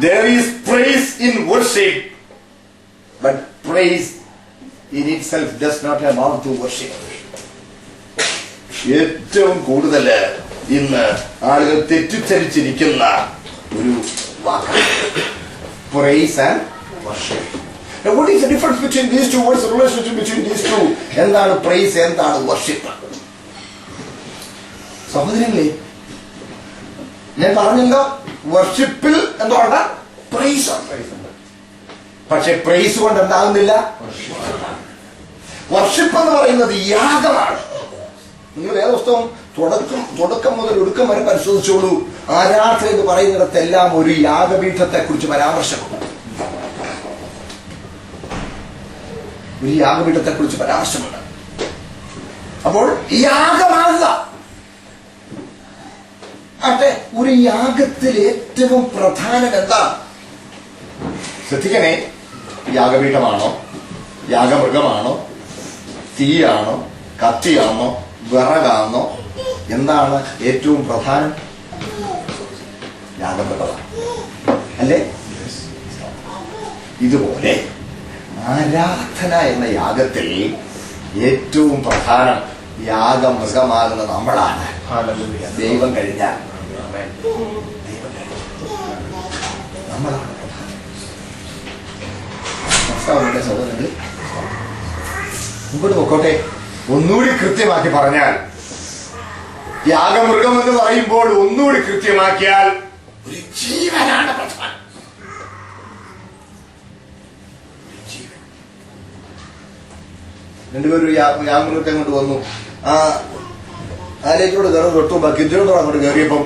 there is praise in worship, but praise in itself does not amount to worship. ഏറ്റവും കൂടുതൽ ഇന്ന് ആളുകൾ തെറ്റിദ്ധരിച്ചിരിക്കുന്ന ഒരു വാക്കാണ് praise and worship. Now, what is the difference between these two? What is the relationship between these two? എന്താണ് praise, എന്താണ് worship? സഹോദരങ്ങളെ, ഞാൻ പറഞ്ഞല്ലോ, വർഷിപ്പിൽ എന്തുകൊണ്ട് പ്രൈസ് ഉണ്ട്. പക്ഷെ പ്രൈസ് കൊണ്ട് എന്താകുന്നില്ല. വർഷിപ്പ് എന്ന് പറയുന്നത് യാഗമാണ്. നിങ്ങൾ വേദപുസ്തകം തുടക്കം മുതൽ ഒടുക്കം വരെ പരിശോധിച്ചോളൂ. ആരാധന എന്ന് പറയുന്നിടത്തെല്ലാം ഒരു യാഗപീഠത്തെ കുറിച്ച് പരാമർശമുണ്ട്. ഒരു യാഗപീഠത്തെ കുറിച്ച് പരാമർശമുണ്ട്. അപ്പോൾ യാഗമാകുക. അതെ, ഒരു യാഗത്തിൽ ഏറ്റവും പ്രധാനം എന്താ? ശ്രദ്ധിക്കണേ, യാഗപീഠമാണോ, യാഗമൃഗമാണോ, തീയാണോ, കത്തിയാണോ, വിറകാണോ, എന്താണ് ഏറ്റവും പ്രധാനം? യാഗമൃഗമാണ് അല്ലേ? ഇതുപോലെ ആരാധന എന്ന യാഗത്തിൽ ഏറ്റവും പ്രധാനം യാഗമൃഗമാകുന്ന നമ്മളാണ്. ദൈവം കഴിഞ്ഞാൽ നമ്മളാണ് പ്രധാനം. മനസ്സിലാവുന്നുണ്ട് സഹോദരങ്ങൾ? മുമ്പോട്ട് പൊക്കോട്ടെ. ഒന്നുകൂടി കൃത്യമാക്കി പറഞ്ഞാൽ, യാഗമൃഗം എന്ന് പറയുമ്പോൾ ഒന്നുകൂടി കൃത്യമാക്കിയാൽ ഒരു ജീവനാണ് പ്രധാനം. രണ്ടുപേരും യാഗമൃഗത്തെ കൊണ്ട് വന്നു. ആലേക്കോട് കയറി തൊട്ടുമ്പോ കിഞ്ചോടോട് അങ്ങോട്ട് കയറിയപ്പം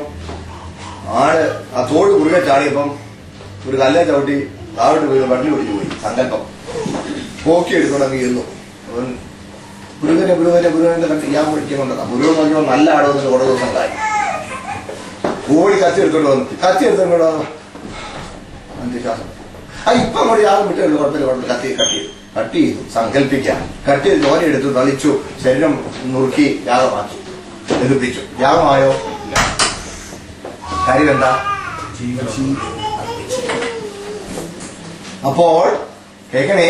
ആട് ആ തോട് കുറുകെ ചാടിയപ്പം ഒരു കല്ലെ ചവിട്ടി താഴോട്ട് പോയി വണ്ടി ഒടിഞ്ഞു പോയി. സങ്കല്പം പോക്കി എടുത്തോണ്ടങ്ങ് ചെന്നു. ഗുരുവിനെ കണ്ട് ഞാൻ വിളിക്കുന്നുണ്ടെന്നാ. ഗുരുവൻ നോക്കിയപ്പോൾ നല്ല ആടുവന്നിട്ട് കുറെ ദിവസം കാര്യം ഓടി കത്തി എടുത്തോണ്ട് വന്നു. കത്തി എടുത്തോണ്ട് വന്നു അന്ത്യശ്വാസം. ഇപ്പൊ അങ്ങോട്ട് യാഗം വിട്ടു. കുഴപ്പമില്ല, കട്ട് ചെയ്തു. സങ്കല്പിക്കാം. കട്ട് ചെയ്ത് ജോലി എടുത്തു, തളിച്ചു, ശരീരം നുറുക്കി യാഗമാക്കി, എതിർപ്പിച്ചു. യാഗമായോ? കാര്യം എന്താ? അപ്പോൾ കേൾക്കണേ,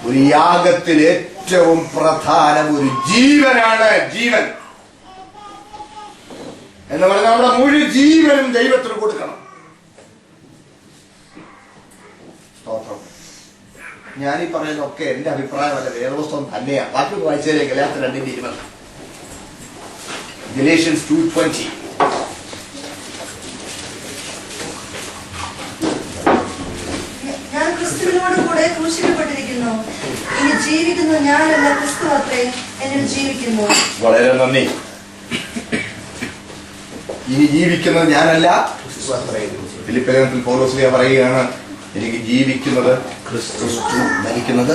ഒരു യാഗത്തിൽ ഏറ്റവും പ്രധാനം ഒരു ജീവനാണ്. ജീവൻ എന്ന് പറഞ്ഞാൽ നമ്മുടെ മുഴു ജീവനും ദൈവത്തിന് കൊടുക്കണം. സ്തോത്രം. ഞാനീ പറയുന്നതൊക്കെ എന്റെ അഭിപ്രായമല്ല, വേദപുസ്തകം തന്നെയാണ്. ബാക്കി വായിച്ചാലേ ഗലാത്യർ 2:20, Galatians 2:20. ഞാൻ ക്രിസ്തുവിനോട് കൂടെ ക്രൂശിക്കപ്പെട്ടിരിക്കുന്നു. ഇനി ജീവിക്കുന്നു ഞാനല്ല, ക്രിസ്തു അത്രേ എന്നിൽ ജീവിക്കുന്നു. വളരെ നന്ദി. ഇനി ജീവിക്കുന്നത് ഞാനല്ല, ഫിലിപ്പിയർ പൗലോസ് പറയുകയാണ്, എനിക്ക് ജീവിക്കുന്നത് ക്രിസ്തു, മരിക്കുന്നത്.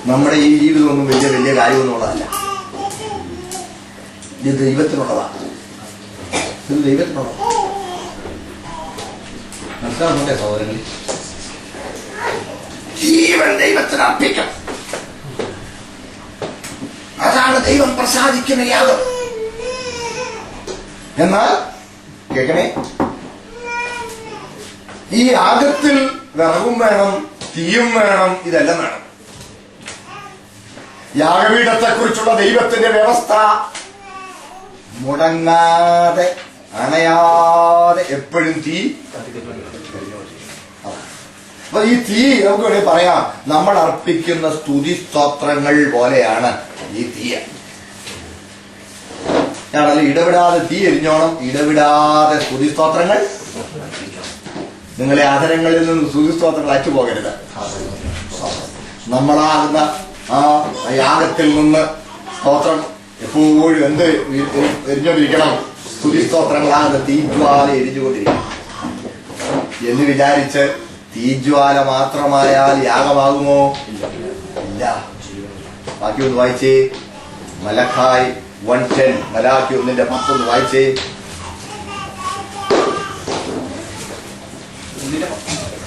നമ്മുടെ ഈ ജീവിതമൊന്നും വലിയ കാര്യമൊന്നുമുള്ളതല്ല. ഇത് ദൈവത്തിനുള്ളതാണ്. ഇത് ദൈവത്തിനുള്ളതാണ്. മനസ്സിലാവുന്നുണ്ടേ സഹോദരങ്ങളെ? ജീവൻ ദൈവത്തിന് അർപ്പിക്കും. അതാണ് ദൈവം പ്രസാദിക്കുന്ന യാഗം. എന്നാൽ കേൾക്കണേ, ഈ യാഗത്തിൽ വിറകും വേണം, തീയും വേണം, ഇതെല്ലാം വേണം. യാഗപീഠത്തെ കുറിച്ചുള്ള ദൈവത്തിന്റെ വ്യവസ്ഥ മുടങ്ങാതെ, അണയാതെ എപ്പോഴും തീ. അപ്പൊ ഈ തീ നമുക്ക് വേണമെങ്കിൽ പറയാം, നമ്മൾ അർപ്പിക്കുന്ന സ്തുതി സ്തോത്രങ്ങൾ പോലെയാണ് ഈ തീയ. ഞാനല്ല, ഇടവിടാതെ തീ എരിഞ്ഞോണം, ഇടവിടാതെ സ്തുതി സ്തോത്രങ്ങൾ. നിങ്ങളെ നിന്ന് സ്തുതി സ്തോത്രങ്ങൾ അറ്റുപോകരുത്. നമ്മളാകുന്ന ആ യാഗത്തിൽ നിന്ന് സ്തോത്രം എപ്പോഴും എന്ത് എരിഞ്ഞോണ്ടിരിക്കണം? സ്തുതി സ്തോത്രങ്ങളാകുന്ന തീജ്വാല എരിഞ്ഞുകൊണ്ടിരിക്കണം എന്ന് വിചാരിച്ച് തീജ്വാല മാത്രമായാൽ യാഗമാകുമോ? ഇല്ല. ബാക്കി ഒന്ന് വായിച്ചേ. മലഖായി 1:10, മലാഖി 1:10 വായിച്ചേ.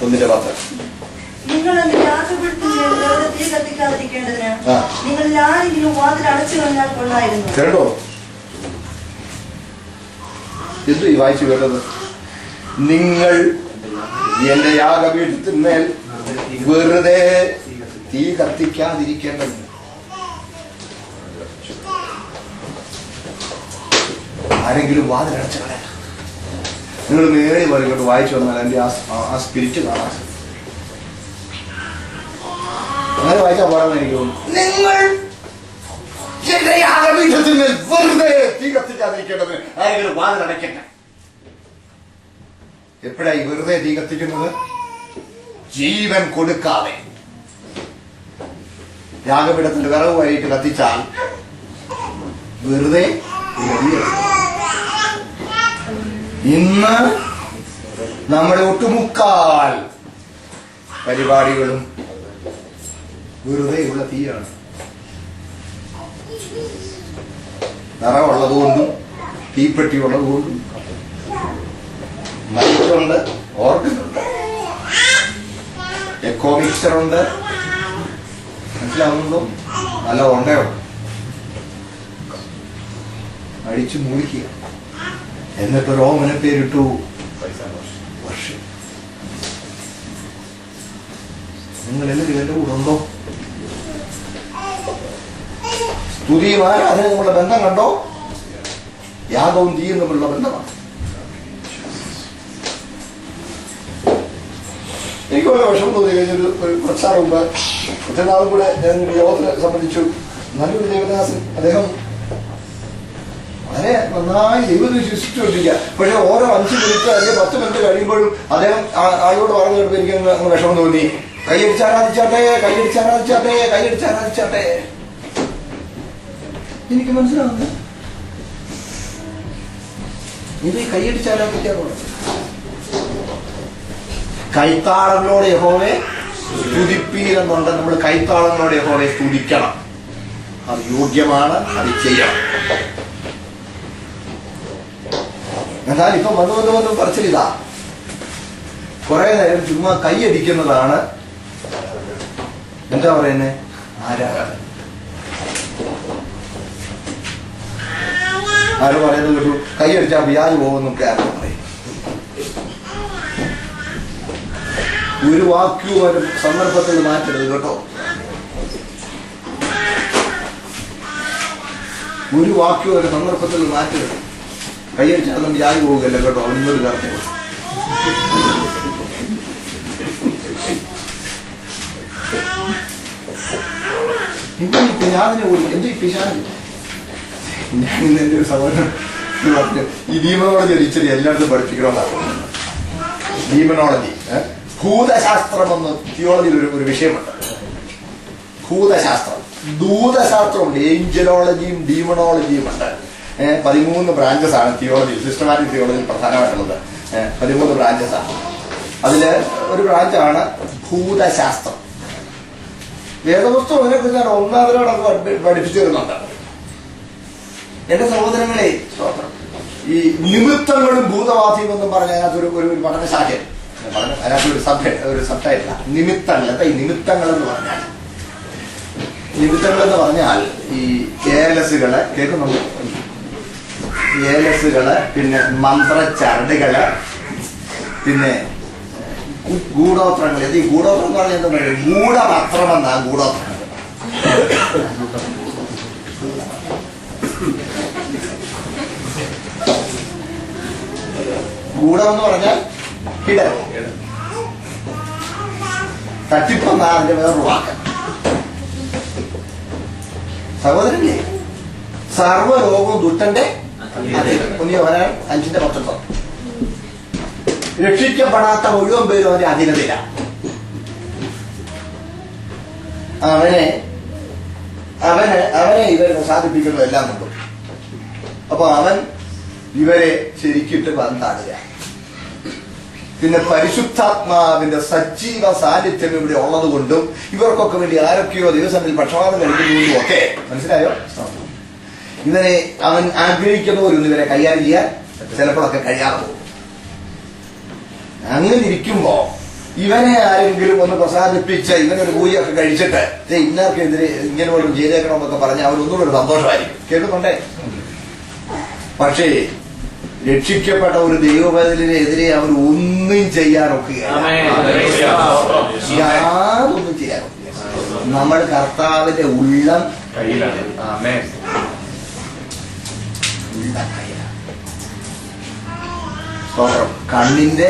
1:10. നിങ്ങൾ എന്റെ യാഗപീഠത്തിൽ തീ കത്തിക്കാതിരിക്കേണ്ടതിന് നിങ്ങളിൽ ആരെങ്കിലും വാതിൽ അടച്ചു കളഞ്ഞാൽ കൊള്ളായിരുന്നു. കേട്ടോ, എന്തു ഈ വായിച്ചു കേട്ടത്? നിങ്ങൾ എന്റെ യാഗപീഠത്തിന്മേൽ വെറുതെ തീ കത്തിക്കാതിരിക്കേണ്ടത്. ആരെങ്കിലും വാതിലടച്ചു കളയാം. നിങ്ങൾ മേളി പറയോട്ട് വായിച്ചു വന്നാൽ എൻ്റെ ആ സ്പിരിറ്റ് കാണാൻ അങ്ങനെ വായിച്ചാൽ പാടാന്ന് എനിക്ക് തോന്നുന്നു. നിങ്ങൾ എന്റെ യാഗപീഠത്തിന്മേൽ വെറുതെ തീ കത്തിക്കാതിരിക്കേണ്ടത് ആരെങ്കിലും വാതിലടയ്ക്കട്ടെ. എപ്പോഴായി വെറുതെ തീ കത്തിക്കുന്നത്? ജീവൻ കൊടുക്കാതെ. യാഗപീഠത്തിന്റെ വിറവുമായിട്ട് കത്തിച്ചാൽ വെറുതെ. ഇന്ന് നമ്മുടെ ഒട്ടുമുക്കാൽ പരിപാടികളും വെറുതെയുള്ള തീയാണ്. നിറവുള്ളതുകൊണ്ടും തീപ്പെട്ടി ഉള്ളതുകൊണ്ടും മൈക്കുണ്ട്, ഓർഗനുണ്ട്, എക്കോ മിക്സറുണ്ട്, മനസ്സിലാവുന്നുണ്ടോ? നല്ല ഉണ്ടയുണ്ട്. അടിച്ചു മൂടിക്കുക. എന്നിട്ട് ഓമന പേരിട്ടു വർഷം. നിങ്ങൾ എല്ലാവരും എന്റെ കൂടെ ഉണ്ടോ? സ്തുതിയും ആരാധനയും തമ്മിലുള്ള ബന്ധം കണ്ടോ? യാഗവും തീയും തമ്മിലുള്ള ബന്ധമാണ്. എനിക്ക് വളരെ വിഷമം തോന്നി. കഴിഞ്ഞൊരു കുറച്ചാൾ മുമ്പ് മറ്റന്നാളും കൂടെ ഞാൻ യോഗത്തിനെ സംബന്ധിച്ചു. നല്ലൊരു ദേവദാസൻ, അദ്ദേഹം വളരെ നന്നായി ദൈവത്തെ വിശ്വസിച്ചുകൊണ്ടിരിക്കുക. പക്ഷെ ഓരോ 5 മിനിറ്റ് അല്ലെങ്കിൽ 10 മിനിറ്റ് കഴിയുമ്പോഴും അദ്ദേഹം ആളോട് പറഞ്ഞു കേട്ടപ്പോൾ എനിക്ക് അങ്ങ് വിഷമം തോന്നി. കൈയടിച്ചാരാധിച്ചാട്ടെ, കൈയടിച്ചാരാധിച്ചാട്ടെ, കൈയടിച്ചാരാധിച്ചാട്ടെ. എനിക്ക് മനസ്സിലാവുന്നു ഇത് കൈയടിച്ചാരാധിക്കാറുണ്ട്. കൈത്താളങ്ങളോടെ യഹോവയെ സ്തുതിപ്പീരെന്നുണ്ട്. നമ്മൾ കൈത്താളങ്ങളോടെ യഹോവയെ സ്തുതിക്കണം. അത് യോഗ്യമാണ്, അത് ചെയ്യണം. എന്നാൽ ഇപ്പം വന്നു പറച്ചിലിതാ, കുറെ നേരം ചുമ്മാ കൈയടിക്കുന്നതാണ് എന്താ പറയുന്നേ, ആരാധന. ആര് പറയുന്നത് കേട്ടു? കൈയടിച്ചാൽ വ്യാജ് പോകുന്നൊക്കെ ആരും പറയും. ഒരു വാക്യവും ഒരു സന്ദർഭത്തിൽ മാറ്റരുത് കേട്ടോ. ഒരു വാക്യവും ഒരു സന്ദർഭത്തിൽ മാറ്റരുത്. കൈയടിച്ചാൽ വ്യാജ് പോവുകയല്ല കേട്ടോ. അവനൊരു കാര്യം പിശാദിനെ പോലും എന്തോ ഈ പിശാദ്. ഞാൻ ഇന്ന് എൻ്റെ ഒരു സഹോദരൻ പറഞ്ഞു, ഈ ഡീമനോളജി ഒരു ഇച്ചിരി എല്ലായിടത്തും പഠിപ്പിക്കണമെന്നാണ്. ഡീമനോളജി, ഭൂതശാസ്ത്രം എന്ന് തിയോളജിയിൽ ഒരു വിഷയമുണ്ട്. ഭൂതശാസ്ത്രം, ദൂതശാസ്ത്രമുണ്ട്, ഏഞ്ചലോളജിയും ഡീമനോളജിയും ഉണ്ട്. 13 ബ്രാഞ്ചസ് ആണ് തിയോളജി, സിസ്റ്റമാറ്റിക് തിയോളജിയിൽ പ്രധാനമായിട്ടുള്ളത്. 13 ബ്രാഞ്ചസ് ആണ്. അതില് ഒരു ബ്രാഞ്ചാണ് ഭൂതശാസ്ത്രം. വേദപുസ്തകം അതിനെക്കുറിച്ച് ഞാൻ ഒന്നാമതോടൊക്കെ പഠിപ്പിച്ചു തരുന്നുണ്ട്. എന്റെ സഹോദരങ്ങളെ, ഈ നിമിത്തങ്ങളും ഭൂതവാദിയും എന്നും പറഞ്ഞ അതിനകത്തൊരു പഠനശാഖ, അതിനകത്തൊരു സബ്ടൈറ്റില്ല. നിമിത്തങ്ങൾ. എന്താ ഈ നിമിത്തങ്ങൾ എന്ന് പറഞ്ഞാൽ? നിമിത്തങ്ങൾ എന്ന് പറഞ്ഞാൽ ഈ ഏലസുകള് കേൾക്കുന്നുണ്ട്, ഏലസുകള്, പിന്നെ മന്ത്രച്ചരടുകള്, പിന്നെ ഗൂഢോത്രങ്ങൾ. ഈ ഗൂഢോത്രം എന്ന് പറഞ്ഞാൽ എന്താ പറയുക? ഗൂഢപത്രമെന്നാ ഗൂഢോത്രം. ഗൂഢം എന്ന് പറഞ്ഞാൽ ഹിഡൻ. തട്ടിപ്പെന്നാ അതിന്റെ വേറൊരു വാക്ക്. സഹോദരല്ലേ, സർവ്വലോകവും ദുഷ്ടന്റെ 5:19. രക്ഷിക്കപ്പെടാത്ത മുഴുവൻ പേരും അവന്റെ അധീനതയിലാണ്. അവനെ ഇവരെ പ്രസാദിപ്പിക്കുന്നതെല്ലാം കൊണ്ടും. അപ്പൊ അവൻ ഇവരെ ശരിക്കിട്ട് വന്നാടുക. പിന്നെ പരിശുദ്ധാത്മാവിന്റെ സജീവ സാന്നിധ്യം ഇവിടെ ഉള്ളത് കൊണ്ടും ഇവർക്കൊക്കെ വേണ്ടി ആരൊക്കെയോ ദിവസങ്ങളിൽ പക്ഷപാതം കഴിക്കുന്നതും ഒക്കെ. മനസ്സിലായോ? ഇവരെ അവൻ ആഗ്രഹിക്കുന്നവരൊന്നും ഇവരെ കൈകാര്യം ചെയ്യാൻ ചിലപ്പോഴൊക്കെ കഴിയാതെ പോകും. അങ്ങനെ ഇരിക്കുമ്പോ ഇവനെ ആരെങ്കിലും ഒന്ന് പ്രസാദിപ്പിച്ച് ഇവനൊരു പൂജയൊക്കെ കഴിച്ചിട്ട് ഇന്നർക്കെതിരെ ഇങ്ങനെ ഒരു ചെയ്തേക്കണമെന്നൊക്കെ പറഞ്ഞാൽ അവരൊന്നുകൂടെ ഒരു സന്തോഷമായിരിക്കും. കേൾക്കുന്നുണ്ടേ? പക്ഷേ രക്ഷിക്കപ്പെട്ട ഒരു ദൈവപൈതലിനെതിരെ അവർ ഒന്നും ചെയ്യാനൊക്കുകയാണ്. യാതൊന്നും ചെയ്യാനൊക്കുക. നമ്മൾ കർത്താവിന്റെ ഉള്ളം കയ്യിലാണ്. കണ്ണിന്റെ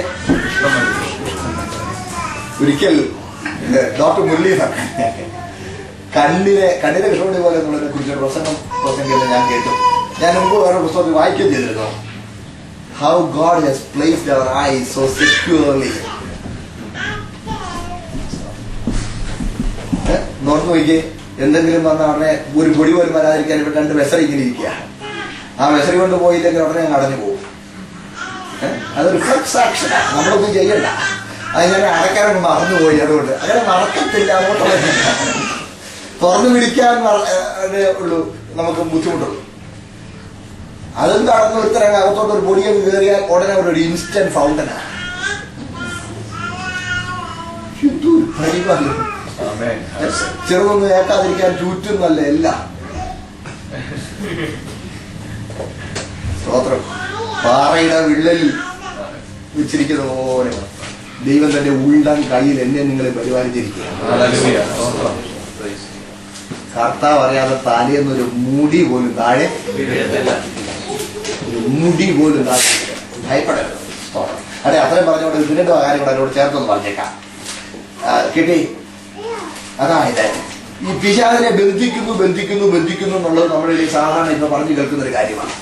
ഒരിക്കൽ ഡോക്ടർ മുരളി കണ്ണിന്റെ കൃഷ്ണമണി പോലെ എന്നുള്ളതിനെ കുറിച്ചൊരു പ്രസംഗം ഞാൻ കേട്ടു. ഞാൻ മുമ്പ് വേറെ പുസ്തകത്തിൽ വായിക്കുകയും ചെയ്തിരുന്നു. How God has placed our eyes so securely. North നോക്കിയേ, എന്തെങ്കിലും വന്ന ഉടനെ ഒരു പൊടി പോലും വരാതിരിക്കാൻ ഇവിടെ 2 വെസറി ഇങ്ങനെ ഇരിക്കുക. ആ വെസറി കൊണ്ട് പോയില്ലെങ്കിൽ ഉടനെ അങ്ങ് അടഞ്ഞു പോകും. അത് റിഫ്ലക്സ് ആക്ഷനാണ്, നമ്മളൊന്നും ചെയ്യണ്ട. അത് ഞാൻ അടയ്ക്കാനൊക്കെ മറന്നുപോയി. അതുകൊണ്ട് അങ്ങനെ നടക്കത്തില്ല. അങ്ങോട്ടുള്ള തുറന്നു പിടിക്കാൻ ഉള്ളൂ നമുക്ക് ബുദ്ധിമുട്ടുള്ളൂ. അതും കടന്ന് ഒരുത്തരങ്ങ് അകത്തോട്ട് ഒരു പൊടിയൊക്കെ കയറിയാൽ ഉടനെ ഒരു ഇൻസ്റ്റന്റ് ഫൗണ്ടനാണ്. ചെറുതൊന്നും ഏക്കാതിരിക്കാൻ ചുറ്റുന്നല്ല എല്ലാം. സ്തോത്രം. പാറയുടെ വിള്ളലിൽ വെച്ചിരിക്കുന്ന പോലെ ദൈവം തന്റെ ഉള്ളം കയ്യിൽ എന്നെ നിങ്ങളെ പരിപാലിച്ചിരിക്കുക. കർത്താവ് അറിയാതെ തലേന്നൊരു മുടി പോലും താഴെ, മുടി പോലും താഴെ. ഭയപ്പെടരുത്. അതെ, അത്രയും പറഞ്ഞുകൊണ്ട് ഇതിന്റെ കാര്യം കൂടെ അതിനോട് ചേർത്തൊന്ന് പറഞ്ഞേക്കാം. കിട്ടി? അതായത് ഈ പിശാചിനെ ബന്ധിക്കുന്നു എന്നുള്ളത് നമ്മുടെ സാധാരണ ഇപ്പൊ പറഞ്ഞു കേൾക്കുന്ന ഒരു കാര്യമാണ്.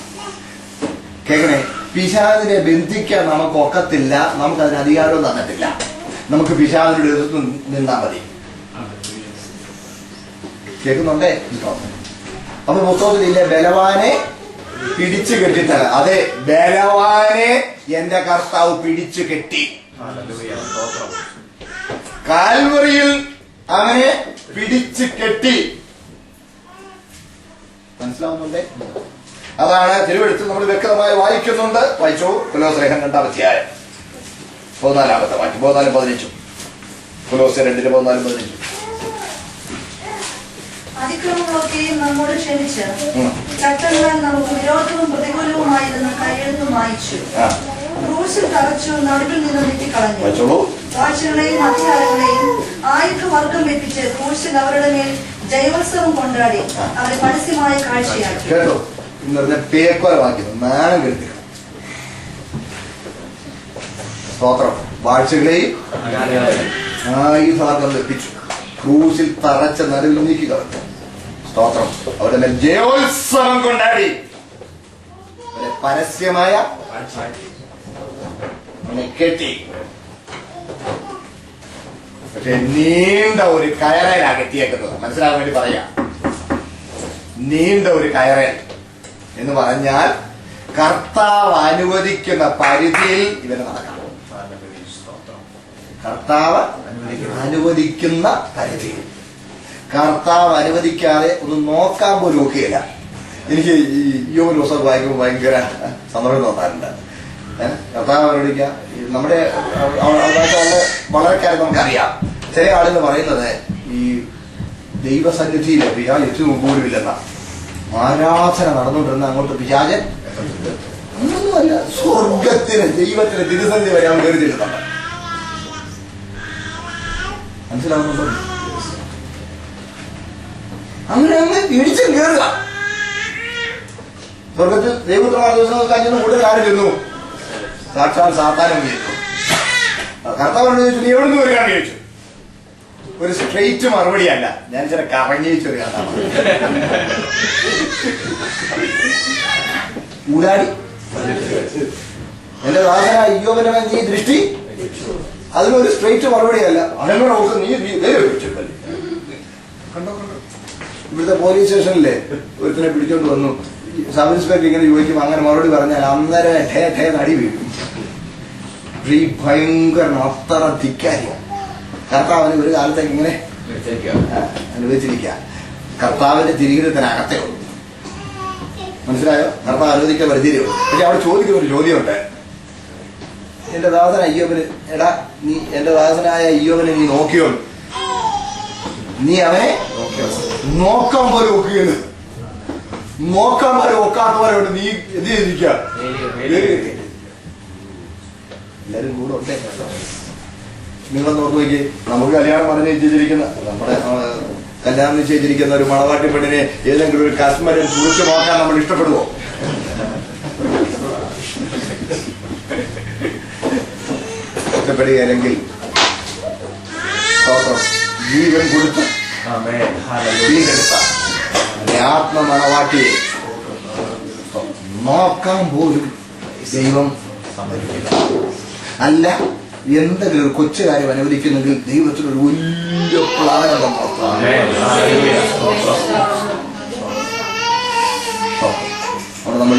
കേൾക്കണേ, പിശാചിനെ ബന്ധിക്കാൻ നമുക്ക് ഒക്കത്തില്ല. നമുക്കതിന് അധികാരവും തന്നിട്ടില്ല. നമുക്ക് പിശാചിനോട് എതിർത്ത് നിന്നാ മതി. കേൾക്കുന്നുണ്ടേ? അപ്പൊ പുസ്തകത്തിലില്ലേ, ബലവാനെ പിടിച്ചു കെട്ടിത്തല. അതെ, ബലവാനെ എന്റെ കർത്താവ് പിടിച്ചു കെട്ടി. കാൽവറിയിൽ അവനെ പിടിച്ചു കെട്ടി. മനസ്സിലാവുന്നുണ്ടേ? അതാണ് തിരുവെഴുത്തിൽ നമ്മൾ വ്യക്തമായി വായിക്കുന്നുണ്ട്. വായിച്ചു. കൊലോസ്ലേഖനം 2-ാം അധ്യായം 14-ാമത്തെ വാക്യം, 14-15. കൊലോസ്യർ 2:14-15. അതിക്രമങ്ങളൊക്കെയും നമ്മോട് ക്ഷമിച്ച് ചട്ടങ്ങളാൽ നമുക്ക് വിരോധവും പ്രതികൂലവുമായിരുന്ന കയ്യെഴുത്ത് മായിച്ചു. ക്രൂശിൽ തറച്ചു, നടുവിൽ നിന്ന് നീട്ടിക്കളഞ്ഞു. വാഴ്ചകളെയും അധികാരങ്ങളെയും ആയുധവർഗം വെപ്പിച്ച് ക്രൂശിൽ അവരുടെ മേൽ ജയോത്സവം കൊണ്ടാടി അവരെ പരസ്യമായ കാഴ്ചയാക്കി. കേട്ടോ, ഇന്ന് പേക്കൊലമാക്കുന്നു, നാണം കെടുത്തി. സ്തോത്രം. വാഴ്ചകളെയും ആയുധവർഗം വെപ്പിച്ചു, ക്രൂശിൽ തറച്ച നടുവിൽ നീക്കി കളഞ്ഞു. സ്തോത്രം. അവരുടെ മേൽ ജയോത്സവം കൊണ്ടാടി പരസ്യമായ കെട്ടി. പക്ഷെ നീണ്ട ഒരു കയറയിലാ കെട്ടിയേക്കുന്നത്. മനസ്സിലാകാൻ വേണ്ടി പറയാം. നീണ്ട ഒരു കയറൽ എന്ന് പറഞ്ഞാൽ കർത്താവ് അനുവദിക്കുന്ന പരിധിയിൽ ഇവന് നടക്കണം. കർത്താവ് അനുവദിക്കുന്ന പരിധിയിൽ. കർത്താവ് അനുവദിക്കാതെ ഒന്ന് നോക്കാൻ പോലും ഒക്കെയില്ല. എനിക്ക് ഈ യോബിന്റെ പുസ്തകം വായിക്കുമ്പോൾ ഭയങ്കര സന്തോഷം തോന്നാറുണ്ട്. കർത്താവ് അനുവദിക്കുക. നമ്മുടെ വളരെ കാര്യം നമുക്കറിയാം. ചില ആളുകൾ പറയുന്നത് ഈ ദൈവസന്നിധിയിൽ പിശാച് എത്തി പോലുമില്ലെന്ന. ആരാധന നടന്നുകൊണ്ടിരുന്ന അങ്ങോട്ട് പിശാചൻ ഒന്നുമല്ല, സ്വർഗത്തിന് ദൈവത്തിന് തിരുസന്ധി വരെ അവൻ കയറി ചെല്ലുന്നുണ്ട്. മനസ്സിലാവുന്നുണ്ടോ? അങ്ങനെ അങ്ങ് ഇടിച്ചും കയറുക. സ്വർഗത്തിൽ ദൈവത്തിനുള്ള ദിവസങ്ങൾ കഴിഞ്ഞൊന്നും കൂടുതൽ ആരും ചെന്നു. സാക്ഷാൽ സാത്താനും ചെന്നു. കർത്താവിനോട് ചോദിച്ചു, നീ എവിടെ നിന്ന് വരികയാണെന്ന് ചോദിച്ചു. ഒരു സ്ട്രെയിറ്റ് മറുപടിയല്ല, ഞാൻ ചില കറങ്ങിച്ചൊരു കഥ ഊടാടി. എന്റെ ദാസന അയ്യോവനെ നീ ദൃഷ്ടി, അതിനൊരു സ്ട്രെയിറ്റ് മറുപടിയല്ല. അതെങ്ങനെ നോക്ക്, നീ കണ്ടോ കണ്ടോ. ഇവിടുത്തെ പോലീസ് സ്റ്റേഷനിലെ ഒരുത്തിനെ പിടിച്ചോണ്ട് വന്നു. സബ് ഇൻസ്പെക്ടർ ഇങ്ങനെ ചോദിക്കും, അങ്ങനെ മറുപടി പറഞ്ഞാൽ അന്നേരം ഠേ നടി വീഴും. ഈ ഭയങ്കര അത്ര ധിക്കാരി. കർത്താവിന് ഒരു കാലത്തേക്ക് ഇങ്ങനെ അനുവദിച്ചിരിക്കുക. കർത്താവിന്റെ തിരികിടത്തിനകത്തേ ഉള്ളൂ. മനസ്സിലായോ? കർത്താവ് അനുവദിക്കാൻ പരിധിയിലേ ഉള്ളൂ. പക്ഷെ അവിടെ ചോദിക്കുന്ന ഒരു ചോദ്യമുണ്ട്. എന്റെ ദാസന അയ്യോബന്, എടാ നീ എന്റെ ദാസനായ അയ്യോബനെ നീ നോക്കിയോ? നീ അവനെ നോക്കാൻ പോലും ഒക്കുകയാണ്. നോക്കാൻ വരെ ഒക്കാത്തവരോട് നീ എന്ത് ചെയ്തിരിക്കുക? എല്ലാരും കൂടെ ഉണ്ടേ. നിങ്ങളെന്ന് ഓർത്ത് നോക്കി, നമുക്ക് കല്യാണം പറഞ്ഞ് നിശ്ചയിച്ചിരിക്കുന്ന, നമ്മുടെ കല്യാണം നിശ്ചയിച്ചിരിക്കുന്ന ഒരു മണവാട്ടി പെണ്ണിനെ ഏതെങ്കിലും ഒരു കസ്റ്റമറിൽ സൂക്ഷിച്ച് നോക്കാൻ നമ്മൾ ഇഷ്ടപ്പെടുവോ? ഇഷ്ടപ്പെടുകയല്ലെങ്കിൽ ജീവൻ കൊടുത്ത് വീണ്ടെടുത്ത ആത്മമണവാട്ടിയെ നോക്കാൻ പോലും ദൈവം സമ്മതിക്കില്ല. അല്ല, എന്തെങ്കിലും ഒരു കൊച്ചു കാര്യം അനുവദിക്കുന്നെങ്കിൽ ദൈവത്തിനൊരു വലിയ പ്ലാനുണ്ടെന്ന് ഓർത്താൽ അവിടെ നമ്മൾ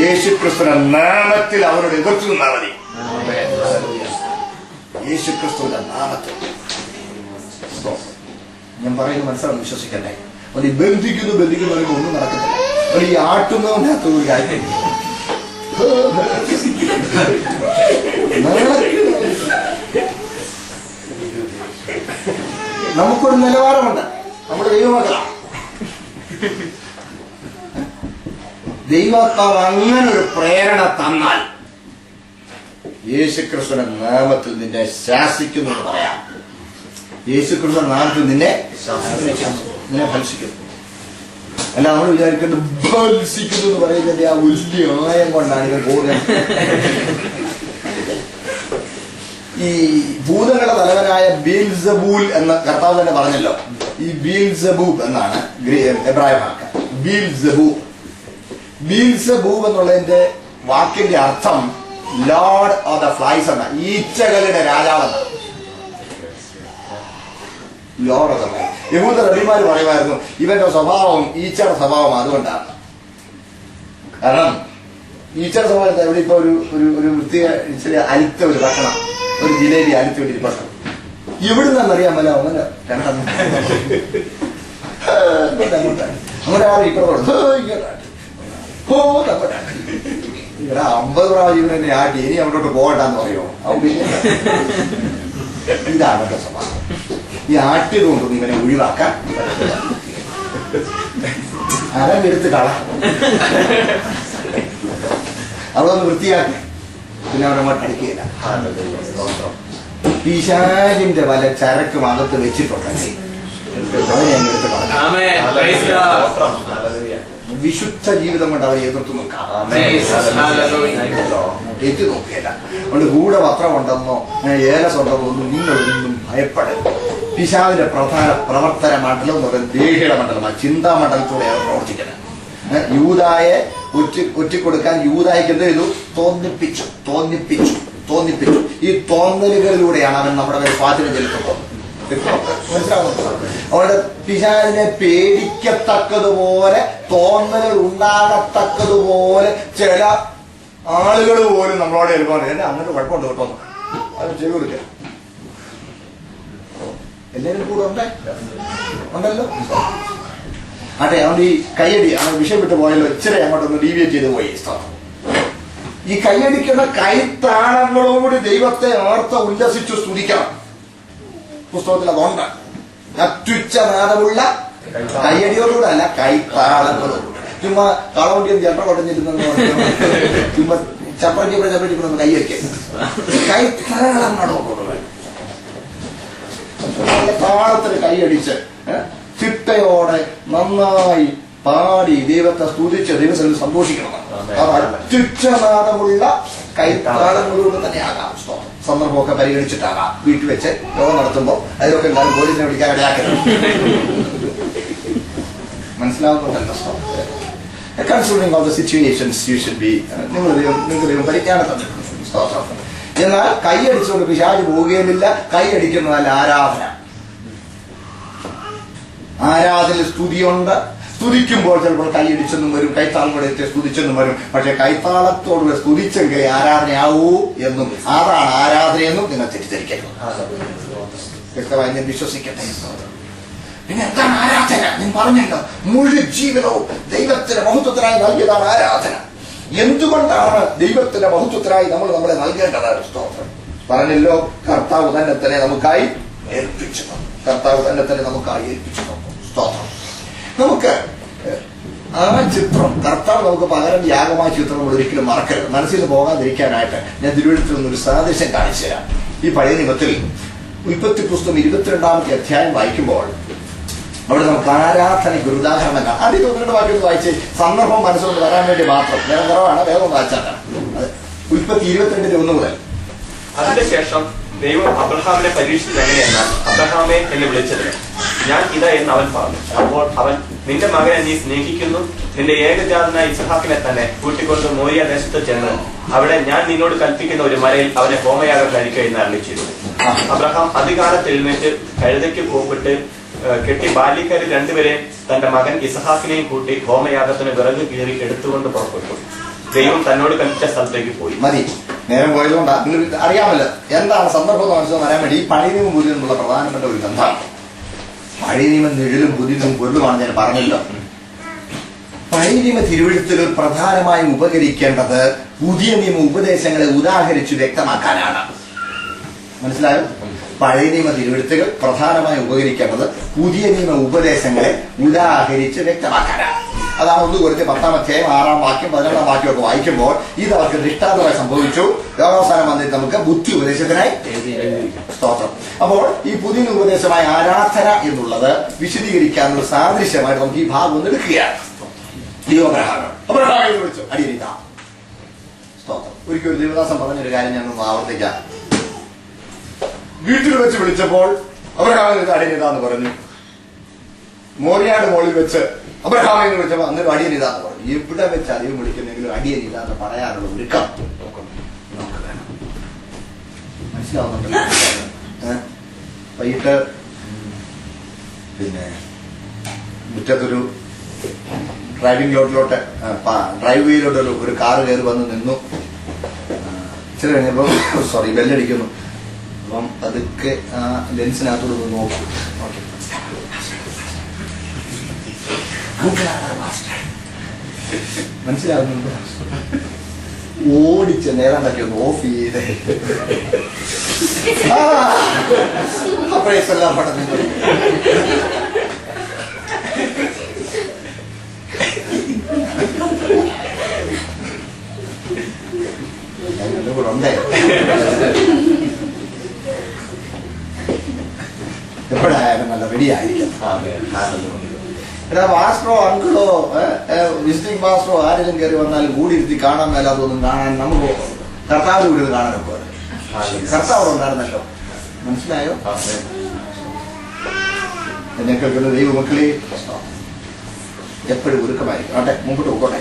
യേശുക്രിസ്തുവിന്റെ നാമത്തിൽ അവരോട് എതിർത്ത് നിന്നാൽ മതി. യേശുക്രിസ്തുവിന്റെ നാമത്തിൽ. ഞാൻ പറയുന്നത് മനസ്സിലാവും, വിശ്വസിക്കണ്ടേ? അവൻ ഈ ബന്ധിക്കുന്നവർക്ക് ഒന്നും നടക്കുന്നില്ല. അവൻ ഈ ആട്ടുന്നവനകത്ത് ഒരു കാര്യം നമുക്കൊരു നിലവാരമുണ്ട്. നമ്മുടെ ദൈവമക്കളാണ്. ദൈവത്താൽ അങ്ങനെ ഒരു പ്രേരണ തന്നാൽ യേശുക്രിസ്തുവിന്റെ നാമത്തിൽ നിന്നെ ശാസിക്കുന്നു എന്ന് പറയാം. യേശുക്രിസ്തുവിന്റെ നാമത്തിൽ നിന്നെ ഭത്സിക്കുന്നു. അല്ല, നമ്മൾ വിചാരിക്കുന്നത് ഭത്സിക്കുന്നു എന്ന് പറയുന്നതിന്റെ ആ വലിയ ആയം കൊണ്ടാണ് ഇത് പോകുന്നത്. ഈ ഭൂതങ്ങളുടെ തലവനായ ബീൽസബൂൽ എന്ന കർത്താവ് തന്നെ പറഞ്ഞല്ലോ. ഈ ബീൽസബൂബ് എന്നാണ് എബ്രായ വാക്ക്. ബീൽസബൂബ് എന്നുള്ളതിന്റെ വാക്കിന്റെ അർത്ഥം ലോർഡ് ഓഫ് ദ ഫ്ലൈസ് എന്ന, ഈച്ചകളുടെ രാജാവെന്നാണ്. Lord of the flies. യഹൂദ റബിമാര് പറയുമായിരുന്നു ഇവന്റെ സ്വഭാവം ഈച്ചയുടെ സ്വഭാവം അതുകൊണ്ടാണ്. കാരണം ഈച്ചയുടെ സ്വഭാവം ഇവിടെ ഇപ്പൊ ഒരു വൃത്തിയ ഇച്ചിരി അലുത്ത ഒരു ഭക്ഷണം, ഒരു ജിലേബി അലുത്ത ഒരു ഭക്ഷണം എവിടുന്നറിയാമല്ല. അങ്ങനെ രണ്ടെണ്ണം അങ്ങനെ ആൾ ഇപ്പുറത്തോട് ഇവിടെ 50 പ്രാവശ്യം തന്നെ ആട്ടി ഇനി അവിടോട്ട് പോകണ്ടെന്ന് പറയുമോ? ഇതാണ് അവരുടെ സ്വഭാവം. ഈ ആട്ടിയത് കൊണ്ടൊന്നും ഇവനെ ഒഴിവാക്കാൻ അരങ്ങെടുത്ത് കള അതൊന്ന് വൃത്തിയാക്കി പിന്നെ അവിടെ അങ്ങോട്ട് അടിക്കുകയില്ല. പിശാചിന്റെ പല ചരക്കും അകത്ത് വെച്ചിട്ടുണ്ടെങ്കിൽ അവനെ അങ്ങെടുത്ത് കള. വിശുദ്ധ ജീവിതം കൊണ്ട് അവരെ എതിർത്ത് നോക്കാം. തെറ്റു നോക്കിയല്ല. അതുകൊണ്ട് ഗൂഢപത്രമുണ്ടെന്നോ ഏലസുണ്ടെന്നോ ഒന്നും നിങ്ങളൊന്നും ഭയപ്പെടരുത്. പിശാചിന്റെ പ്രധാന പ്രവർത്തന മണ്ഡലം എന്ന് പറയുന്നത് ദേഹിയുടെ മണ്ഡലമാണ്. ചിന്താമണ്ഡലത്തോടെ അവർ പ്രവർത്തിക്കുന്നത്. യൂദായെ ഒറ്റിക്കൊടുക്കാൻ യൂദായ്ക്ക് എന്ത് ചെയ്തു? തോന്നിപ്പിച്ചു. ഈ തോന്നലുകളിലൂടെയാണ് അവൻ നമ്മുടെ മേൽ സ്വാധീനം ചെലുത്തുന്നത്. മനസ്സിലാവുന്നു? അവരുടെ പിശാചിനെ പേടിക്കത്തക്കതുപോലെ, തോന്നലുകൾ ഉണ്ടാകത്തക്കതുപോലെ ചില ആളുകൾ പോലും നമ്മളോട് എളുപ്പമാണ്. എന്നെ അങ്ങോട്ട് കുഴപ്പമുണ്ട് കേട്ടോ, അത് ചെയ്തു കൊടുക്കുക. എല്ലാവരും കൂടെ ഉണ്ടല്ലോ. അതെ, അവന്റെ ഈ കയ്യടി അവൻ വിഷയം വിട്ട് പോയല്ലോ, ഇച്ചിരി അങ്ങോട്ടൊന്ന് ഡീവിയേറ്റ് ചെയ്ത് പോയി. ഈ കയ്യടിക്കുന്ന കൈത്താളങ്ങളോട് ദൈവത്തെ ഓർത്ത് ഉല്ലസിച്ചു സ്തുതിക്കണം. പുസ്തകത്തിൽ അതുണ്ട്. അത്യുച്ച നാദമുള്ള കയ്യടിയോടുകൂടെ അല്ല, കൈത്താളങ്ങളോടുകൂടെ. ചുമ്മാ കളവണ്ടിയും ചപ്പ കൊടഞ്ഞിരുന്നെന്ന് ചുമ്മാ ചപ്പടിക്കുമ്പോൾ കൈവയ്ക്കുക. കൈത്താളങ്ങളോടുകൂടെ താളത്തിന് കൈയടിച്ച് ചിട്ടയോടെ നന്നായി പാടി ദൈവത്തെ സ്തുതിച്ച് ദൈവത്തിൽ സന്തോഷിക്കണം. അത് അത്യുച്ചനാദമുള്ള കൈത്താളങ്ങളോട് തന്നെ ആകാം. സന്ദർഭമൊക്കെ പരിഗണിച്ചിട്ടാകാം. വീട്ടിൽ വെച്ച് യോഗം നടത്തുമ്പോൾ അതിലൊക്കെ എല്ലാവരും പോലീസിനെ വിളിക്കാൻ ഇടയാക്കണം. മനസ്സിലാവുന്നുണ്ടല്ലോ. Considering of the situations you should be, നിങ്ങൾക്ക് ദൈവം പരിജ്ഞാനം തന്നിട്ടുണ്ട്. എന്നാൽ കൈയടിച്ചുകൊണ്ട് പിശാച് പോവുകയുമില്ല. കൈയടിക്കുന്നതല്ല ആരാധന. ആരാധനയിൽ സ്തുതിയുണ്ട്. സ്തുതിക്കുമ്പോൾ ചിലപ്പോൾ കൈയടിച്ചെന്നും വരും, കൈത്താളത്തോടെ സ്തുതിച്ചെന്നും വരും. പക്ഷെ കൈത്താളത്തോടുകൂടെ സ്തുതിച്ചെങ്കിൽ ആരാധനയാവൂ എന്നും അതാണ് ആരാധനയെന്നും നിങ്ങൾ തെറ്റിദ്ധരിക്കരുത്. വ്യക്തമായി ഞാൻ വിശ്വസിക്കട്ടെ. പിന്നെ എന്താണ് ആരാധന? ഞാൻ പറഞ്ഞല്ലോ, മുഴു ജീവിതവും ദൈവത്തിന്റെ മഹത്വത്തിനായി നൽകിയതാണ് ആരാധന. എന്തുകൊണ്ടാണ് ദൈവത്തിന്റെ മഹത്വത്തിനായി നമ്മളെ നൽകേണ്ടത്? പറഞ്ഞല്ലോ, കർത്താവ് തന്നെ നമുക്കായി ഏൽപ്പിച്ചു. സ്തോത്രം. നമുക്ക് ആ ചിത്രം കർത്താവ് നമുക്ക് പകരം യാഗമായ ചിത്രം നമ്മൾ ഒരിക്കലും മറക്കരുത്. മനസ്സിൽ നിന്ന് പോകാതിരിക്കാനായിട്ട് ഞാൻ തിരുവഴുത്തിൽ നിന്നൊരു സാദൃശ്യം കാണിച്ചു തരാം. ഈ പഴയ നിയമത്തിൽ ഉൽപ്പത്തി പുസ്തകം 22-ാമത്തെ അധ്യായം വായിക്കുമ്പോൾ അവിടെ നമുക്ക് ആരാധനയ്ക്ക് ഒരു ഉദാഹരണം കാണാം. ആദ്യം 1-2 വാക്യം വായിച്ച് സന്ദർഭം മനസ്സുകൊണ്ട് വരാൻ വേണ്ടി മാത്രം. നേരം കുറവാണ്, വേഗം വായിച്ചാണ്. ഉൽപ്പത്തി 22:1 മുതൽ. അതിനുശേഷം ദൈവം അബ്രഹാമിനെ പരീക്ഷിച്ചത് എങ്ങനെയെന്നാൽ, അബ്രഹാമെ എന്ന് വിളിച്ചത് ഞാൻ ഇതാ എന്ന് അവൻ പറഞ്ഞു. അപ്പോൾ അവൻ, നിന്റെ മകനെ നീ സ്നേഹിക്കുന്നു, നിന്റെ ഏകജാതനായ ഇസ്ഹാക്കിനെ തന്നെ കൂട്ടിക്കൊണ്ട് മോരിയ ദേശത്ത് ചെന്ന് അവിടെ ഞാൻ നിന്നോട് കൽപ്പിക്കുന്ന ഒരു മലയിൽ അവനെ ഹോമയാഗം കഴിക്കുക എന്ന് അറിയിച്ചിരുന്നു. അബ്രഹാം അധികാലത്ത് എഴുന്നേറ്റ് കഴുതയ്ക്ക് പോയിട്ട് കെട്ടി ബാല്യക്കാരിൽ 2 പേരെ തന്റെ മകൻ ഇസ്ഹാക്കിനെയും കൂട്ടി ഹോമയാഗത്തിന് വിറക് കീറി എടുത്തുകൊണ്ട് പുറപ്പെട്ടു. ദൈവം തന്നോട് കൽപ്പിച്ച സ്ഥലത്തേക്ക് പോയി. മതി, നേരം പോയതുകൊണ്ടാ. നിങ്ങൾക്ക് അറിയാമല്ലോ എന്താണ് സന്ദർഭം മനസ്സിൽ വരാൻ വേണ്ടി. ഈ പഴയ നിയമം പുതിയ നിയമമുള്ള പ്രധാനപ്പെട്ട ഒരു ബന്ധമാണ്. പഴയ നിയമം നിഴലും പുതിയ നിയമം പൊരുളുമാണ് ഞാൻ പറഞ്ഞല്ലോ. പഴയ നിയമ തിരുവെഴുത്തുകൾ പ്രധാനമായും ഉപകരിക്കേണ്ടത് പുതിയ നിയമ ഉപദേശങ്ങളെ ഉദാഹരിച്ച് വ്യക്തമാക്കാനാണ്. മനസ്സിലായോ? പഴയ നിയമ തിരുവെഴുത്തുകൾ പ്രധാനമായും ഉപകരിക്കേണ്ടത് പുതിയ നിയമ ഉപദേശങ്ങളെ ഉദാഹരിച്ച് വ്യക്തമാക്കാനാണ്. അതാണ് 1 കൊരിന്ത്യർ 10-ാം അധ്യായം 6-ാം വാക്യം 11-ാം വാക്യമൊക്കെ വായിക്കുമ്പോൾ ഇത് അവർക്ക് ദൃഷ്ടാന്തമായി സംഭവിച്ചു. യോഗാവസാനം വന്നിട്ട് നമുക്ക് ബുദ്ധി ഉപദേശത്തിനായി സ്തോത്രം. അപ്പോൾ ഈ പുതിയ ഉപദേശമായ ആരാധന എന്നുള്ളത് വിശദീകരിക്കാനുള്ള സാദൃശ്യമായിട്ട് നമുക്ക് ഈ ഭാഗം ഒന്ന് എടുക്കുകയാണ്. അബ്രഹാമിനെ വിളിച്ചു അടിയനിത സ്തോത്രം. ഒരിക്കലും ദേവദാസൻ പറഞ്ഞൊരു കാര്യം ഞാൻ ഒന്ന് ആവർത്തിക്കാം. വീട്ടിൽ വെച്ച് വിളിച്ചപ്പോൾ അബ്രഹാമിനെ അടിയനിത എന്ന് പറഞ്ഞു. മോരിയാട് മോളിൽ വെച്ച് അബ്രഹാമിനെ വിളിച്ചപ്പോൾ അന്നൊരു അടിയനിത എന്ന് പറഞ്ഞു. എവിടെ വെച്ച് അധികം വിളിക്കുന്നെങ്കിലും അടിയനിത എന്ന് പറയാനുള്ള ഒരുക്കം നമുക്ക് വേണം. മനസ്സിലാവുന്നുണ്ടല്ലോ? വൈകിട്ട് പിന്നെ മുറ്റത്തൊരു ഡ്രൈവിംഗ് ലോട്ടിലോട്ട് ഡ്രൈവ് വേയിലോട്ട് ഒരു കാറ് കയറി വന്ന് നിന്നു. ഇച്ചിരി കഴിഞ്ഞപ്പോൾ ബെല്ലടിക്കുന്നു. അപ്പം അതൊക്കെ ലെൻസിനകത്തോട് നോക്കും. മനസ്സിലാകുന്നുണ്ട്? ഓടിച്ച് നേരാണ്ടൊക്കെ ഒന്ന് ഓഫ് ചെയ്തേ. അപ്പോഴെല്ലാം പഠനം കൂടെ ഉണ്ടേ. എപ്പോഴായാലും നല്ല റെഡി ആയിരിക്കും. മാസ്റ്ററോ അങ്കിളോ വിസിറ്റിംഗ് മാസ്റ്ററോ ആരെങ്കിലും കയറി വന്നാലും കൂടി ഇരുത്തി കാണാൻ മേലാതൊന്നും കാണാൻ നമുക്ക് കർത്താവിന് കൂടി കാണാനൊക്കെ കർത്താവ് ഉണ്ടായിരുന്നല്ലോ. മനസ്സിലായോ? എന്നെ കേൾക്കുന്ന ദൈവമക്കളെ എപ്പോഴും ഒരുക്കമായിരിക്കും. ആട്ടെ, മുമ്പോട്ട് പോകട്ടെ.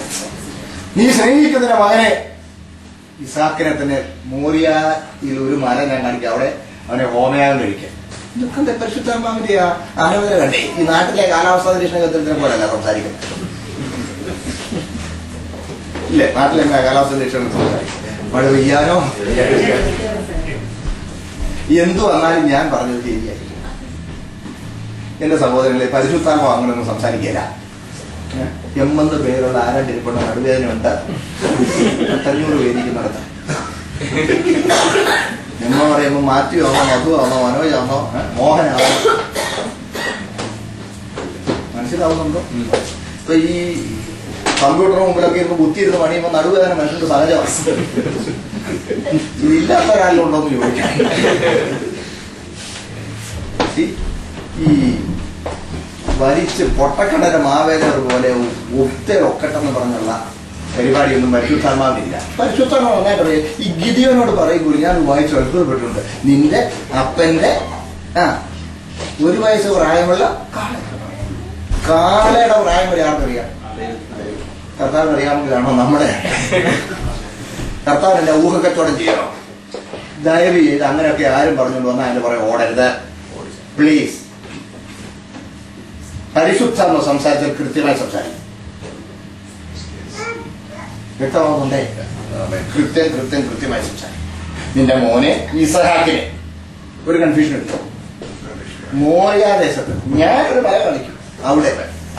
നീ സ്നേഹിക്കുന്നതിന്റെ മകനെ ഇസാക്കിനെ തന്നെ മോരിയയിൽ ഒരു മല ഞാൻ കാണിക്കാം. അവിടെ അവനെ ഹോമയാഗം കഴിക്കാം. ഇതൊക്കെ പരിശുദ്ധാത്മാവിന്റെ ആലോചന കണ്ടേ. ഈ നാട്ടിലെ കാലാവസ്ഥാ നിരീക്ഷണ കേന്ദ്രത്തിനെ പോലല്ല സംസാരിക്കുന്നത്. ഇല്ലേ? നാട്ടിലെ കാലാവസ്ഥാ നിരീക്ഷണം മഴ പെയ്യാനോ എന്തു വന്നാലും ഞാൻ പറഞ്ഞത് ശരിയായിരിക്കും. എന്റെ സഹോദരങ്ങളെ, പരിശുദ്ധാത്മാവ് അങ്ങനെയൊന്നും സംസാരിക്കില്ല. 80 പേരുള്ള ആരാണ്ടിരിപ്പുള്ള നടുവേദനയുണ്ട്. 500 പേരിക്കുന്നിടത്ത് എമ്മ പറയുമ്പോൾ മാത്യു ആണോ, മധു ആണോ, മനോജ് ആണോ, മോഹനാണോ? മനസ്സിലാവുന്നുണ്ടോ? ഇപ്പൊ ഈ കമ്പ്യൂട്ടറിന് മുമ്പിലൊക്കെ ഇരുന്ന് കുത്തിയിരുന്ന് പണിയുമ്പോൾ നടുവേദന മനുഷ്യന്റെ സഹജമാണ്. ഇതില്ലാത്ത ഒരാളിലും ഉണ്ടോന്ന് ചോദിക്കാം. ഈ വലിച്ച് പൊട്ടക്കടര മാവേദന പോലെ ഒക്കെട്ടെന്ന് പറഞ്ഞുള്ള പരിപാടിയൊന്നും പരിശുദ്ധാത്മാവിനില്ല. പരിശുദ്ധാത്മാവ് നന്നായിട്ട് ഈ ഗിദിയോനോട് പറയുമ്പോൾ ഞാൻ വായിച്ചു അത്ഭുതപ്പെട്ടിട്ടുണ്ട്. നിന്റെ അപ്പന്റെ 1 വയസ്സ് പ്രായമുള്ള കാളയുടെ പ്രായം വരെ ആർക്കറിയാം? കർത്താവിന് അറിയാമെങ്കിലാണോ നമ്മുടെ കർത്താവിന്റെ ഊഹക്കച്ചവടം ചെയ്യണോ? ദയവ് ചെയ്ത് അങ്ങനെയൊക്കെ ആരും പറഞ്ഞുകൊണ്ട് വന്നാൽ അതിന്റെ പറയാൻ ഓടരുത് പ്ലീസ്. പരിശുദ്ധാത്മ സംസാരിച്ചാൽ കൃത്യമായി സംസാരിക്കും. വ്യക്തമാകുന്നുണ്ടേ? കൃത്യമായി സംസാരിക്കും. നിന്റെ മോനെ ഇസഹാക്കിനെ ഒരു കൺഫ്യൂഷൻ എടുത്തു. മോരിയാദേശത്ത് ഞാനൊരു മല കളിക്കും. അവിടെ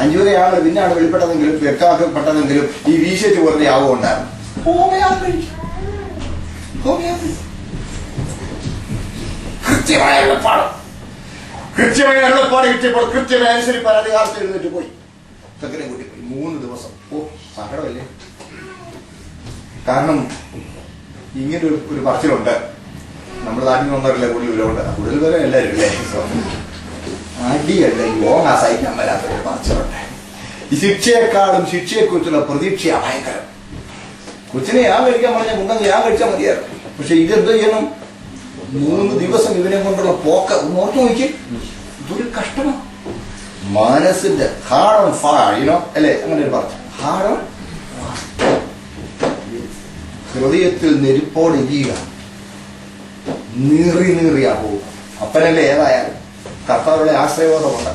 5 ആള് പിന്നാണ് വെളിപ്പെട്ടതെങ്കിലും വ്യക്തമാക്കപ്പെട്ടതെങ്കിലും ഈ വീശേറ്റ് വെറുതെ ആവും ഉണ്ടായിരുന്നു. കൃത്യമായ എളുപ്പാട് കിട്ടിയപ്പോൾ കൃത്യമായ അനുസരിപ്പാൻ അധികാരത്തിൽ എഴുന്നേറ്റ് പോയി. തെക്കനെ കൂട്ടി പോയി. 3 ദിവസം. ഓ സങ്കടമല്ലേ? കാരണം ഇങ്ങനെ ഒരു പറച്ചിലുണ്ട്. നമ്മുടെ നാട്ടിൽ വന്നവരല്ലേ കൂടുതൽ വിവരമുണ്ട്. കൂടുതൽ വിവരം എല്ലാവരും അല്ലേ? അടിയല്ല യോഗ സഹിക്കാൻ വരാത്തൊരു പറച്ചിലുണ്ട്. ഈ ശിക്ഷയെക്കാളും ശിക്ഷയെക്കുറിച്ചുള്ള പ്രതീക്ഷ ഭയങ്കരം. കൊച്ചിനെ ഞാൻ കഴിക്കാൻ പറഞ്ഞാൽ ഉണ്ടെങ്കിൽ ഞാൻ കഴിച്ചാൽ മതിയായിരുന്നു. പക്ഷെ ഇതെന്ത് ചെയ്യണം? 3 ദിവസം ഇവനെ കൊണ്ടുള്ള പോക്ക് നോക്കി നോക്കി. ഇതൊരു കഷ്ടമാണ്. മനസ്സിന്റെ ഹാർഡ് ഓൺ ഫയർ അല്ലേ? അങ്ങനെ ഒരു പറഞ്ഞു ഹാർഡ് ഓൺ ഹൃദയത്തിൽ നെരുപ്പോടെ ഇരിക്കുക. നീറിയാ പോകും. അപ്പനല്ലേ ഏതായാലും കർത്താവുള്ള ആശ്രയബോധമുണ്ട്.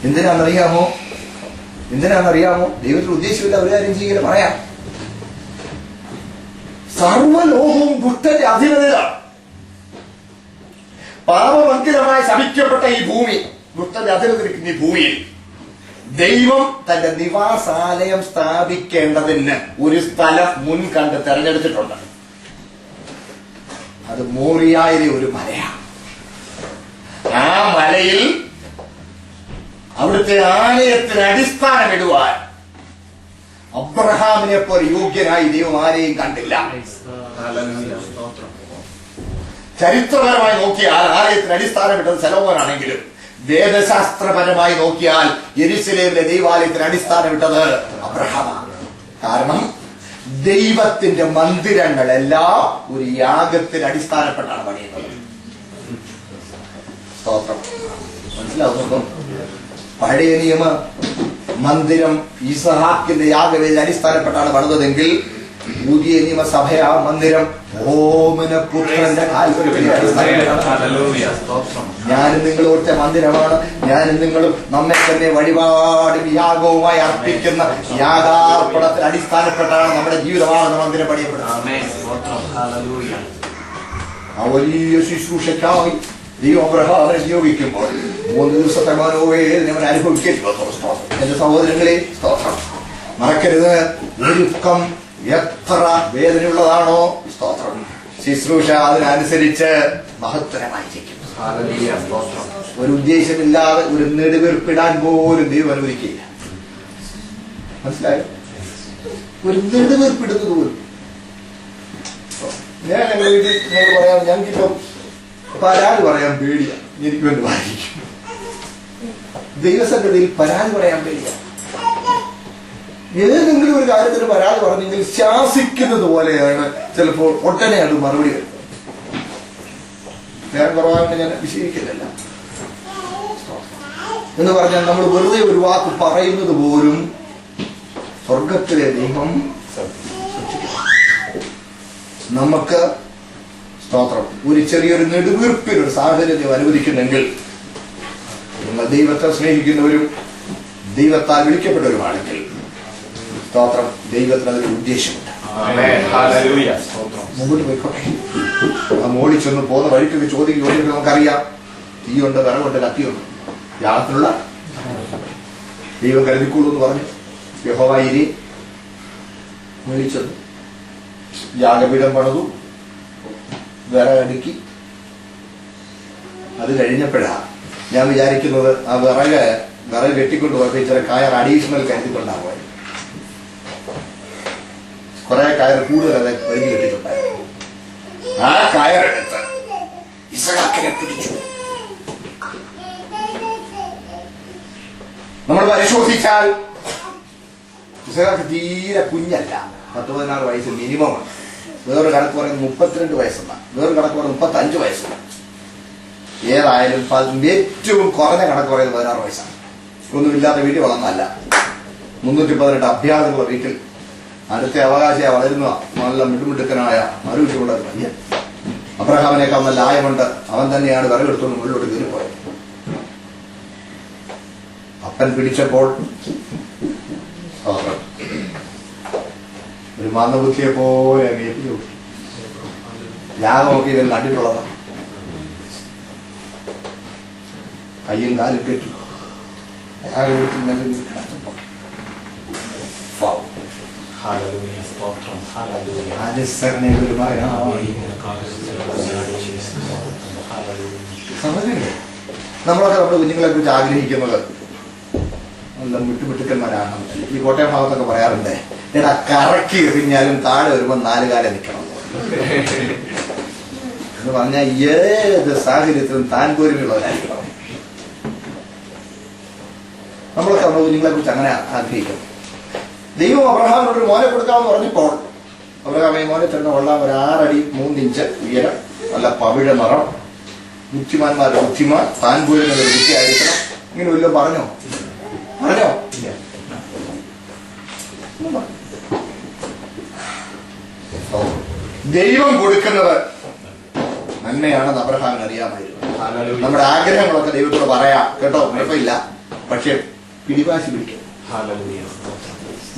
എന്തിനാണെന്നറിയാമോ? ദൈവത്തിൽ ഉദ്ദേശിച്ചില്ല ഒരു കാര്യം ചെയ്യില്ല. പറയാം, സർവ്വലോകവും ദുഷ്ടന്റെ അധീനതയിലാണ്. പാപമന്ദിരമായി ശപിക്കപ്പെട്ട ഈ ഭൂമി, ദുഷ്ടന്റെ അധീനതയിരിക്കുന്ന ഈ ഭൂമിയിൽ ദൈവം തന്റെ നിവാസാലയം സ്ഥാപിക്കേണ്ടതിന് ഒരു സ്ഥലം മുൻകണ്ട് തെരഞ്ഞെടുത്തിട്ടുണ്ട്. അത് മോറിയായിലെ ഒരു മലയാണ്. ആ മലയിൽ അവിടുത്തെ ആലയത്തിന് അടിസ്ഥാനമിടുവാൻ അബ്രഹാമിനെ പോലെ യോഗ്യനായി ദൈവം ആരെയും കണ്ടില്ല. ചരിത്രപരമായി നോക്കിയാൽ ആലയത്തിന് അടിസ്ഥാനമിട്ടത് സലോമോനാണെങ്കിലും വേദശാസ്ത്രപരമായി നോക്കിയാൽ യെരുശലേമിലെ ദൈവാലയത്തിന് അടിസ്ഥാനമിട്ടത് അബ്രഹാമാണ്. കാരണം ദൈവത്തിന്റെ മന്ദിരങ്ങളെല്ലാം ഒരു യാഗത്തിന് അടിസ്ഥാനപ്പെട്ടാണ് പണിയുന്നത്. സ്തോത്രം. മനസ്സിലാവുന്നുണ്ടോ? പഴയ നിയമ മന്ദിരം ഇസഹാക്കിന്റെ യാഗവേദിയിൽ അടിസ്ഥാനപ്പെട്ടാണ് പണിതതെങ്കിൽ പുതിയ നിയമസഭ ആ മന്ദിരം ഓമനപുത്രന്റെ ഞാനും നിങ്ങളോടുത്തെ മന്ദിരമാണ്. ഞാനും നിങ്ങളും നമ്മെ തന്നെ വഴിപാടും യാഗവുമായി അർപ്പിക്കുന്ന യാഗാർപ്പണത്തിന് അടിസ്ഥാനപ്പെട്ടാണ് നമ്മുടെ ജീവിതമാണെന്ന് മന്ദിരം പണിയപ്പെടുന്നത്. ആ വലിയ ശുശ്രൂഷയ്ക്കായി ദൈവം അബ്രഹാമിനെ നിയോഗിക്കുമ്പോൾ 3 ദിവസത്തെ മനോവേദന അവൻ അനുഭവിക്കേണ്ടി വന്നു. സ്തോത്രം. എന്റെ സഹോദരങ്ങളെ, സ്തോത്രം. മറക്കരുത്, ഒരുക്കം എത്ര വേദനയുള്ളതാണോ സ്തോത്രം, ശുശ്രൂഷ അതിനനുസരിച്ച് മഹത്തരമായിരിക്കും. ഒരു ഉദ്ദേശമില്ലാതെ ഒരു നെടുവീർപ്പിടാൻ പോലും ദൈവം അനുവദിക്കില്ല. മനസ്സിലായോ? ഒരു നെടുവീർപ്പിടുന്നത് പോലും. ഞാൻ ഞങ്ങളുടെ വീട്ടിൽ ഞങ്ങൾ പറയാം, ഞങ്ങൾക്കിപ്പം പരാതി പറയാൻ പേടിയാണ്. എനിക്ക് വേണ്ടി വായിക്കും. ദൈവസന്നിധിയിൽ പരാതി പറയാൻ പേടിയാണ്. ഏതെങ്കിലും ഒരു കാര്യത്തിന് പരാതി പറഞ്ഞെങ്കിൽ ശാസിക്കുന്നത് പോലെയാണ് ചിലപ്പോൾ ഒട്ടനെ അത് മറുപടി വരുന്നത്. ഞാൻ കുറവായിട്ട് ഞാൻ വിശദീകരിക്കുന്നില്ല. എന്ന് പറഞ്ഞാൽ നമ്മൾ വെറുതെ ഒരു വാക്ക് പറയുന്നത് പോലും സ്വർഗത്തിലെ ദൈവം നമുക്ക് സ്തോത്രം ഒരു ചെറിയൊരു നെടുവീർപ്പിനൊരു സാഹചര്യം അനുവദിക്കുന്നെങ്കിൽ നിങ്ങൾ ദൈവത്തെ സ്നേഹിക്കുന്നവരും ദൈവത്താൽ വിളിക്കപ്പെട്ടവരുമാണെങ്കിൽ സ്തോത്രം, ദൈവത്തിന് അതിന് ഉദ്ദേശമുണ്ട്. മുമ്പോട്ട് പോയിക്കോട്ടെ. ആ മോളിൽ ചെന്ന് പോകുന്ന വഴിക്കൊക്കെ ചോദിക്കും. നമുക്കറിയാം, തീയുണ്ട്, വിറകുണ്ട്, കത്തിയുണ്ട്. യാഗത്തിനുള്ള ദൈവം കരുതിക്കൊള്ളൂ എന്ന് പറഞ്ഞു യഹോവയിരി വിളിച്ചത്. യാഗപീഠം പണിതു, വിറകടുക്കി. അത് കഴിഞ്ഞപ്പോഴാണ് ഞാൻ വിചാരിക്കുന്നത് ആ വിറക് കെട്ടിക്കൊണ്ട് പോയപ്പോ ചില കയർ അഡീഷണൽ കരുതിക്കൊണ്ടാകും. കുറെ കയർ കൂടുതൽ അത് വലിഞ്ഞു കെട്ടിട്ടുണ്ടായിരുന്നു. ആ കയറെടുത്ത് ഇസഹാക്കിനെ പിടിച്ചു. നമ്മൾ പരിശോധിച്ചാൽ ഇസഹാക്ക് തീരെ കുഞ്ഞല്ല. 16 വയസ്സ് മിനിമമാണ്. വേറൊരു കണക്ക് പറയുന്നത് 32 വയസ്സെന്നാണ്. വേറൊരു കണക്ക് പറയുന്നത് 35 വയസ്സാണ്. ഏതായാലും ഏറ്റവും കുറഞ്ഞ കണക്ക് പറയുന്നത് 16 വയസ്സാണ്. ഒന്നുമില്ലാത്ത വീട്ടിൽ വളർന്നല്ല. 318 അഭ്യാസമുള്ള വീട്ടിൽ അടുത്ത അവകാശിയായി വളരുന്ന നല്ല മിടുമിടുക്കനായ മറുവിട്ടുള്ള ഒരു പയ്യൻ. അബ്രഹാമിനേക്കാൾ നല്ല ആയമുണ്ട്. അവൻ തന്നെയാണ് വിറകെടുത്തുകൊണ്ട് മുകളിലോട്ട് കയറിപ്പോയത്. അപ്പൻ പിടിച്ചപ്പോൾ ഒരു മന്ദബുദ്ധിയെ പോലെ അങ്ങേറ്റു. യാഗമൊക്കെ ഇവൻ കണ്ടിട്ടുള്ളതാണ്. കയ്യും കാലും കെട്ടു. നമ്മളൊക്കെ നമ്മുടെ കുഞ്ഞുങ്ങളെ കുറിച്ച് ആഗ്രഹിക്കുന്നത് നല്ല മിട്ടുമിട്ടുക്കന്മാരാണ്. ഈ കോട്ടയം ഭാഗത്തൊക്കെ പറയാറുണ്ട്, എടാ കറക്കി എറിഞ്ഞാലും താഴെ വരുമ്പോൾ 4 കാലം നിൽക്കണം എന്ന് പറഞ്ഞാൽ ഏത് സാഹചര്യത്തിലും താൻ പോരുമുള്ളവരായിരിക്കണം. നമ്മളൊക്കെ നമ്മുടെ കുഞ്ഞുങ്ങളെ കുറിച്ച് അങ്ങനെ ആഗ്രഹിക്കും. ദൈവം അബ്രഹാമിനോട് ഒരു മോനെ കൊടുക്കാമെന്ന് പറഞ്ഞപ്പോൾ അബ്രഹാം ഈ മോനെ തന്നെ കൊള്ളാം, ഒരു 6 അടി 3 ഇഞ്ച് ഉയരം, നല്ല പവിഴ നിറം, ബുദ്ധിമാന്മാരുടെ ബുദ്ധിമാൻ, താൻ പോരുന്ന ഒരു ബുദ്ധിയായിരിക്കണം. ഇങ്ങനെ വല്ലതും പറഞ്ഞോ? ദൈവം കൊടുക്കുന്നത് നന്മയാണെന്ന് അബ്രഹാമിന് അറിയാമായിരുന്നു. നമ്മുടെ ആഗ്രഹങ്ങളൊക്കെ ദൈവത്തോട് പറയാം കേട്ടോ, കുഴപ്പമില്ല. പക്ഷെ പിടിവാശി പിടിക്കും.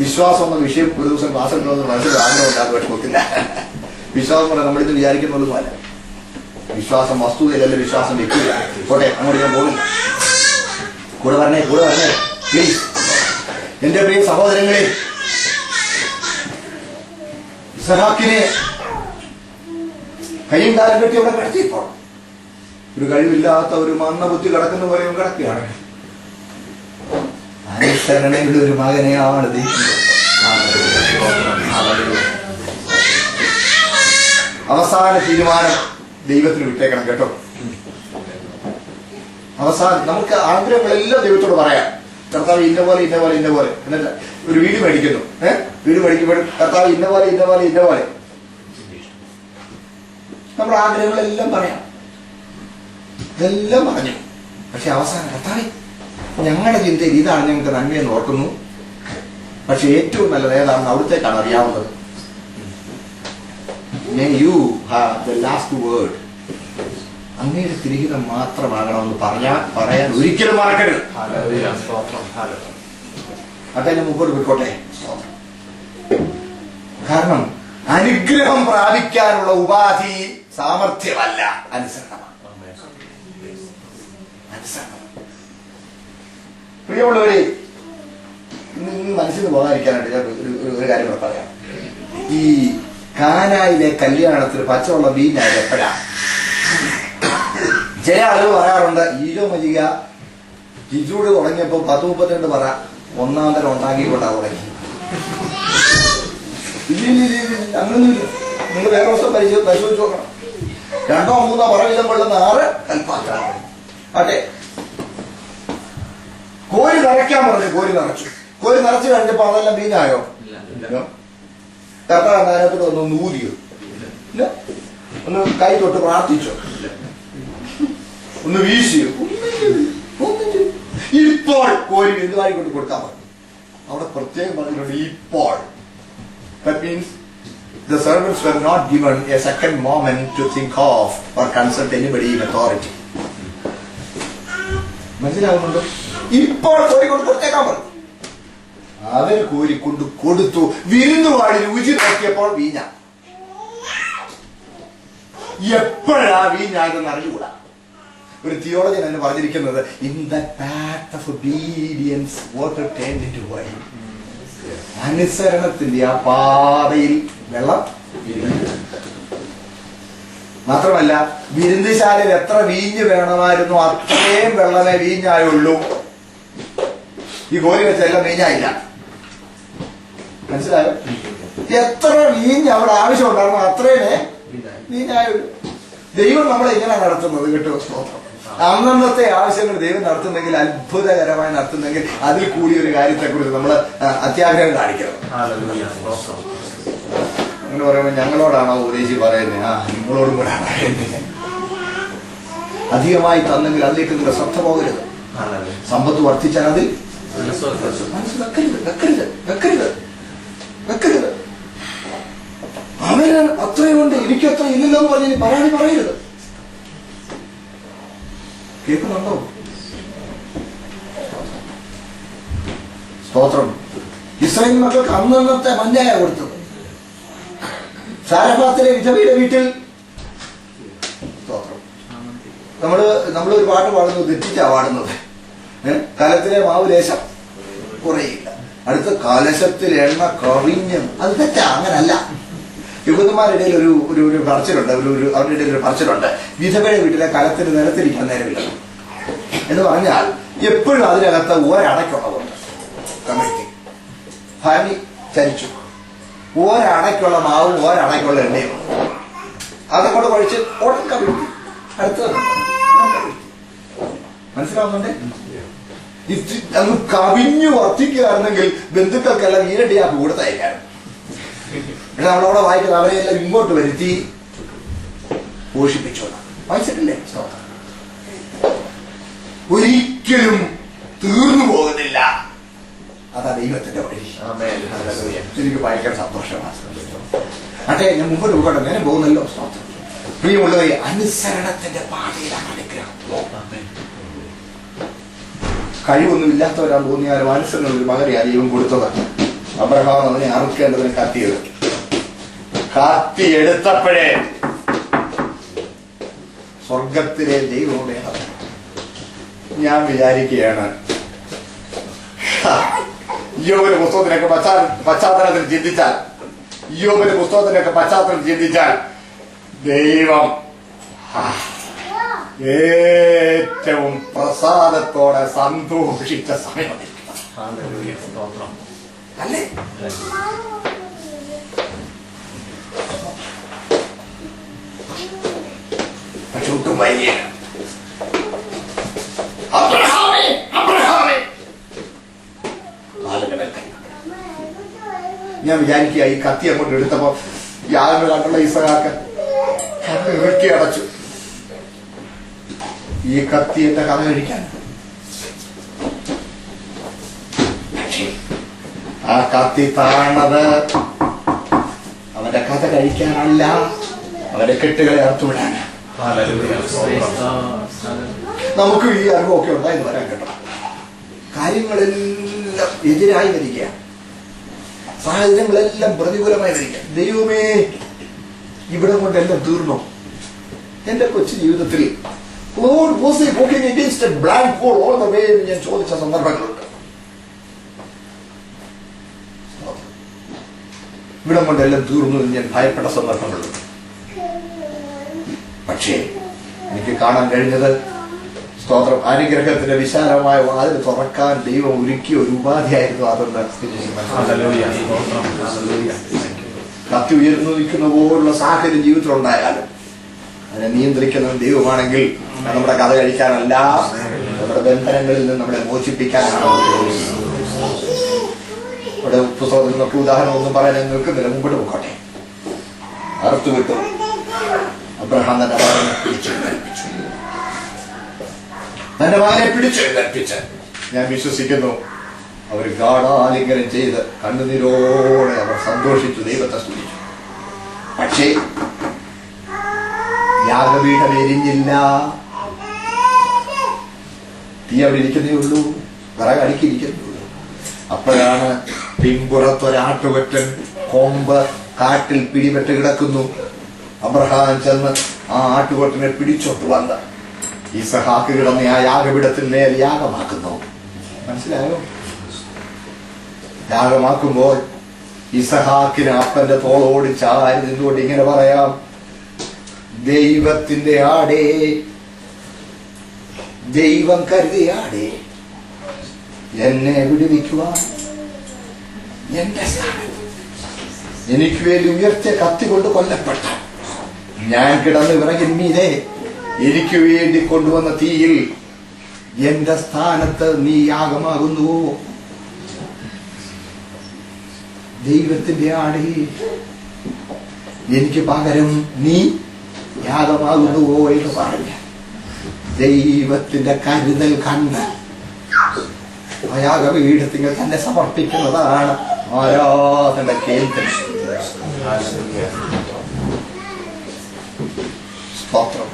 വിശ്വാസം എന്ന വിഷയം ഒരു ദിവസം ക്ലാസ് എടുക്കണമെന്ന് മനസ്സിൽ ആഗ്രഹം ഉണ്ടാകും, പക്ഷെ നോക്കില്ല. വിശ്വാസം പറഞ്ഞാൽ നമ്മളിത് വിചാരിക്കുന്നതുമല്ല. വിശ്വാസം വസ്തുതയിലല്ല, വിശ്വാസം വ്യക്തിയില്ല. പോട്ടെ, അങ്ങോട്ട് ഞാൻ പോകുന്നില്ല. കൂടെ പറഞ്ഞേ പ്ലീസ്. എന്റെ പ്രിയ സഹോദരങ്ങളെ, ഇസ്ഹാക്കിനെ കയ്യും കാലം കെട്ടി അവിടെ കിടത്തിയപ്പോൾ ഒരു കഴിവില്ലാത്ത ഒരു മന്ദബുദ്ധി കിടക്കുന്ന പോലെയും കിടക്കുകയാണ്. അനുസരണയുടെ ഒരു മകനെയാണ് അവസാന തീരുമാനം ദൈവത്തിന് വിട്ടേക്കണം കേട്ടോ. അവസാനം നമുക്ക് ആഗ്രഹങ്ങളെല്ലാം ദൈവത്തോട് പറയാം. കർത്താവ് ഇന്ന പോലെ എന്നിട്ട് ഒരു വീട് മേടിക്കുന്നു. വീട് മേടിക്കുമ്പോഴും കർത്താവ് ഇന്ന പോലെ നമ്മുടെ ആഗ്രഹങ്ങളെല്ലാം പറയാം. ഇതെല്ലാം പറഞ്ഞു. പക്ഷെ അവസാനം കർത്താവേ, ഞങ്ങളുടെ ചിന്തയിൽ ഇതാണ് ഞങ്ങൾക്ക് നന്മയെന്ന് ഓർക്കുന്നു, പക്ഷെ ഏറ്റവും നല്ലത് ഏതാണെന്ന് അവിടുത്തേക്കാണ് അറിയാവുന്നത്. You have the last word. അങ്ങയുടെ തിരിഹിതം മാത്രമാകണമെന്ന് പറയാൻ ഒരിക്കലും മറക്കരുത്. അദ്ദേഹം മുമ്പോട്ട് പോയിക്കോട്ടെ. കാരണം അനുഗ്രഹം പ്രാപിക്കാനുള്ള ഉപാധി സാമർഥ്യമല്ല, അനുസരണമാണ്. പ്രിയമുള്ളവരെ, മനസ്സിൽ നിന്ന് പോകാതിരിക്കാനായിട്ട് ഞാൻ ഒരു കാര്യം കൂടെ പറയാം. ഈ കാനായിലെ കല്യാണത്തിന് പച്ചവെള്ളം വീഞ്ഞായത് എപ്പോഴാ? ചില ആളുകൾ പറയാറുണ്ട്, ഈരോ മലിക ജിജൂട് തുടങ്ങിയപ്പോ 10-32 പറ 1-ാം തരം ഉണ്ടാക്കിക്കൊണ്ടാ തുടങ്ങി. അങ്ങനൊന്നുമില്ല. നിങ്ങൾ വേറെ ദിവസം പരിശോധിച്ച് നോക്കണം. 2-3 പറ വീതം കൊള്ളുന്ന 6 കൽപ്പാത്രം. അതെ, കോരി നിറയ്ക്കാൻ പറഞ്ഞു. കോരി നിറച്ചു കഴിഞ്ഞപ്പോ അതെല്ലാം വീഞ്ഞായോ? കർത്താവ് അതിനകത്തോട് ഒന്ന് ഊതിയോ? ഇല്ല. ഒന്ന് കൈ തൊട്ട് പ്രാർത്ഥിച്ചോ? ഒന്ന് വീശിയോ? ഇപ്പോൾ കോരി എന്തുമായി കൊണ്ട് കൊടുക്കാൻ പറഞ്ഞു. അവിടെ പ്രത്യേകം പറഞ്ഞിട്ടുണ്ട് ഇപ്പോൾ. That means the servants were not given a second moment to think of or consult anybody in authority. മനസ്സിലാകുന്നുണ്ടോ? ഇപ്പോൾ കോരിക്കൊണ്ട് കൊടുത്തേക്കാൻ പറഞ്ഞു. അവർ കോരിക്കൊണ്ട് കൊടുത്തു. വിരുന്നുവാടി രുചി നോക്കിയപ്പോൾ വീഞ്ഞ. എപ്പോഴാ വീഞ്ഞായതെന്ന് അറിഞ്ഞുകൂടാ. ഒരു തിയോളജൻ എന്ന് പറഞ്ഞിരിക്കുന്നത്, in the path of obedience water turned into wine. അനുസരണത്തിന്റെ ആ പാതയിൽ വെള്ളം. മാത്രമല്ല, വിരുന്നുശാലയിൽ എത്ര വീഞ്ഞ് വേണമായിരുന്നു അത്രയും വെള്ളമേ വീഞ്ഞായുള്ളൂ. ഈ കോരി വെച്ചെല്ലാം വീഞ്ഞായില്ല. മനസ്സിലായോ? എത്ര വീഞ്ഞ് അവിടെ ആവശ്യം ഉണ്ടായിരുന്നു അത്രേനെ വീഞ്ഞായുള്ളൂ. ദൈവം നമ്മളെ ഇങ്ങനെ നടത്തുന്നത് കേട്ടോ. സ്തോത്രം. അന്നത്തെ ആവശ്യങ്ങൾ ദൈവം നടത്തുന്നെങ്കിൽ, അത്ഭുതകരമായി നടത്തുന്നെങ്കിൽ, അതിൽ കൂടിയ ഒരു കാര്യത്തെക്കുറിച്ച് നമ്മൾ അത്യാഗ്രഹം കാണിക്കണം. അങ്ങനെ പറയുമ്പോൾ ഞങ്ങളോടാണോ ഉപദേശി പറയുന്നത്? നിങ്ങളോടും കൂടെ പറയുന്നത്. അധികമായി തന്നെങ്കിൽ അതിലേക്ക് നിങ്ങളുടെ ശ്രദ്ധ പോകരുത്. സമ്പത്ത് വർദ്ധിച്ചാൽ അതിൽ വെക്കരുത്. അവന് അത്രയുണ്ട്, എനിക്കത്ര ഇല്ലല്ലോ എന്ന് പറഞ്ഞ് പരാതി പറയരുത്. കേൾക്കുന്നുണ്ടോ? സ്തോത്രം. ഇസ്രായേൽ മക്കൾക്ക് അന്നത്തെ മഞ്ഞായ കൊടുത്തത്. സാരഫാത്തിലെ വിധവയുടെ വീട്ടിൽ സ്തോത്രം. നമ്മൾ ഒരു പാട്ട് പാടുന്നത് തെറ്റിച്ചാ പാടുന്നത്. കലത്തിലെ മാവ് ലേശം കുറയില്ല, അടുത്ത കലശത്തിൽ എണ്ണ കവിഞ്ഞ്. അത് തെറ്റാ, അങ്ങനല്ല. യഹൂദന്മാരുടെ ഇടയിൽ ഒരു പറച്ചിലുണ്ട്. അവരുടെ ഇടയിൽ ഒരു പറച്ചിലുണ്ട്, വിധവയുടെ വീട്ടിലെ കലത്തിന് നിലത്തിരിക്കാൻ നേരമില്ല എന്ന് പറഞ്ഞാൽ എപ്പോഴും അതിനകത്ത് ഒരടയ്ക്കുള്ളതുണ്ട്. കമിഴ്ത്തി. ഭരണി ചരിച്ചു. ഒരണയ്ക്കുള്ള മാവും ഒരണയ്ക്കുള്ള എണ്ണയും അതങ്ങോട്ട് കഴിച്ച് ഓട്ടം കമിഴ്ത്തി. അടുത്തത് മനസ്സിലാവുന്നുണ്ട്? അങ്ങ് കവിഞ്ഞു വർദ്ധിക്കുകയായിരുന്നെങ്കിൽ ബന്ധുക്കൾക്കെല്ലാം ഈരടിയാക്കി കൊടുത്തയക്കാനും. പക്ഷെ നമ്മളവിടെ വായിക്കുന്ന അവരെയെല്ലാം ഇങ്ങോട്ട് വരുത്തി പോഷിപ്പിച്ചോളാം. വായിച്ചിട്ടില്ലേ? ഒരിക്കലും തീർന്നു പോകുന്നില്ല. അതാ ദൈവത്തിന്റെ വഴി. എനിക്ക് ഭയങ്കര സന്തോഷമാണ്. അതെ, ഞാൻ മുമ്പോട്ട് പോകട്ടെ. നേരെ പോകുന്നല്ലോ. പ്രിയമുള്ളവരെ, അനുസരണത്തിന്റെ പാതയിലാണ് അനുഗ്രഹം. കഴിവൊന്നും ഇല്ലാത്തവരാൻ തോന്നിയാലും അനുസരണം ഒരു മകനെ ദൈവം കൊടുത്തത്. അബ്രഹാം അതിനെ അറുക്കേണ്ടതിന് കത്തിയെടുത്തപ്പോഴേ സ്വർഗത്തിലെ ദൈവം ഞാൻ വിചാരിക്കുകയാണ്, യോബിന്റെ പുസ്തകത്തിനൊക്കെ പശ്ചാത്തലത്തിൽ ചിന്തിച്ചാൽ ദൈവം ഏറ്റവും പ്രസാദത്തോടെ സന്തോഷിച്ച സമയം അല്ലേ? പക്ഷെ ഒട്ടും വൈകിയ ഞാൻ വിചാരിക്കുക, ഈ കത്തി അങ്ങോട്ട് എടുത്തപ്പോ യാതൊരു കണ്ടുള്ള ഇസഹാക്ക് ഇറുക്കി അടച്ചു. ഈ കത്തി എന്റെ കഥ കഴിക്കാൻ. ആ കത്തി താഴ്ന്നത് അവന്റെ കഥ കഴിക്കാനല്ല, അവന്റെ കെട്ടുകളെ അറുത്തുവിടാന്. നമുക്ക് ഈ അനുഭവമൊക്കെ ഉണ്ടായെന്ന് വരാൻ കേട്ടോ. കാര്യങ്ങളെല്ലാം എതിരായി വരിക, സാഹചര്യങ്ങളെല്ലാം പ്രതികൂലമായി വരിക. ദൈവമേ, ഇവിടെ കൊണ്ടെല്ലാം തീർന്നു. എന്റെ കൊച്ചു ജീവിതത്തിൽ Lord, was I walking against a blank wall all the way എന്ന് ഞാൻ ചോദിച്ച സന്ദർഭങ്ങളുണ്ട്. ഇവിടെ കൊണ്ടെല്ലാം തീർന്നു എന്ന് ഞാൻ ഭയപ്പെട്ട സന്ദർഭങ്ങളുണ്ട്. പക്ഷേ എനിക്ക് കാണാൻ കഴിഞ്ഞത്, സ്തോത്രം, അനുഗ്രഹത്തിന്റെ വിശാലമായ വാതിൽ തുറക്കാൻ ദൈവം ഒരുക്കിയ ഒരു ഉപാധിയായിരുന്നു അതെന്ന്. കത്തി ഉയർന്നു നിൽക്കുന്ന പോലുള്ള സാഹചര്യം ജീവിതത്തിലുണ്ടായാലും അതിനെ നിയന്ത്രിക്കുന്ന ദൈവമാണെങ്കിൽ നമ്മുടെ കഥ കഴിക്കാനല്ല, നമ്മുടെ ബന്ധനങ്ങളിൽ നിന്ന് നമ്മളെ മോചിപ്പിക്കാനാണ്. ഇവിടെ പുസ്തകത്തിൽ നിന്നൊക്കെ ഉദാഹരണം ഒന്നും പറയാൻ നിൽക്കുന്നില്ല, മുമ്പോട്ട് പോകട്ടെ. അറുത്തു വിട്ടു. അബ്രഹാം തന്റെ മകനെ പിടിച്ചെഴുന്നേൽപ്പിച്ച് ഞാൻ വിശ്വസിക്കുന്നു അവർ ഗാഢാലിംഗനം ചെയ്ത് കണ്ണുനീരോടെ അവർ സന്തോഷിച്ചു, ദൈവത്തെ സ്തുതിച്ചു. പക്ഷേ യാഗപീഠം എരിഞ്ഞില്ല. തീ അവിടെ ഇരിക്കുന്നേ ഉള്ളൂ, വിറകടിക്കിരിക്കുന്നേ ഉള്ളൂ. അപ്പോഴാണ് പിൻപുറത്തൊരാട്ടുകൊറ്റൻ കൊമ്പ് കാട്ടിൽ പിടിപെട്ട് കിടക്കുന്നു. അബ്രഹാം ചെന്ന് ആ ആട്ടുകൊറ്റനെ പിടിച്ചോട്ട് വന്ന് ഇസഹാക്ക് കിടന്ന ആ യാഗപീഠത്തിൽ മേൽ യാഗമാക്കുന്നു. മനസ്സിലായോ? യാഗമാക്കുമ്പോൾ ഇസഹാക്കിന് അപ്പന്റെ തോളോട് ചാരി നിന്നുകൊണ്ട് ഇങ്ങനെ പറയാം, ദൈവത്തിന്റെ ആടേ, ദൈവം കരുതിയ ആടേ, എന്നെ വിടുവിക്കുവാൻ എന്റെ സ്ഥാനത്ത് എനിക്ക് വേണ്ടി ഉയർത്തിയ കത്തി കൊണ്ട് കൊല്ലപ്പെട്ട ഞാൻ കിടന്ന് വിറകിൻ മീതെ എനിക്ക് വേണ്ടി കൊണ്ടുവന്ന തീയിൽ എന്റെ സ്ഥാനത്ത് നീ യാഗമാകുന്നുവോ? ദൈവത്തിന്റെ ആടേ, എനിക്ക് പകരം നീ യാഗമാകുന്നുവോ എന്ന് പറഞ്ഞ ദൈവത്തിന്റെ കരുതൽ കണ്ട് ആ യാഗപീഠത്തിൽ തന്നെ സമർപ്പിക്കുന്നതാണ് ആരാധന കേന്ദ്രം. സ്തോത്രം.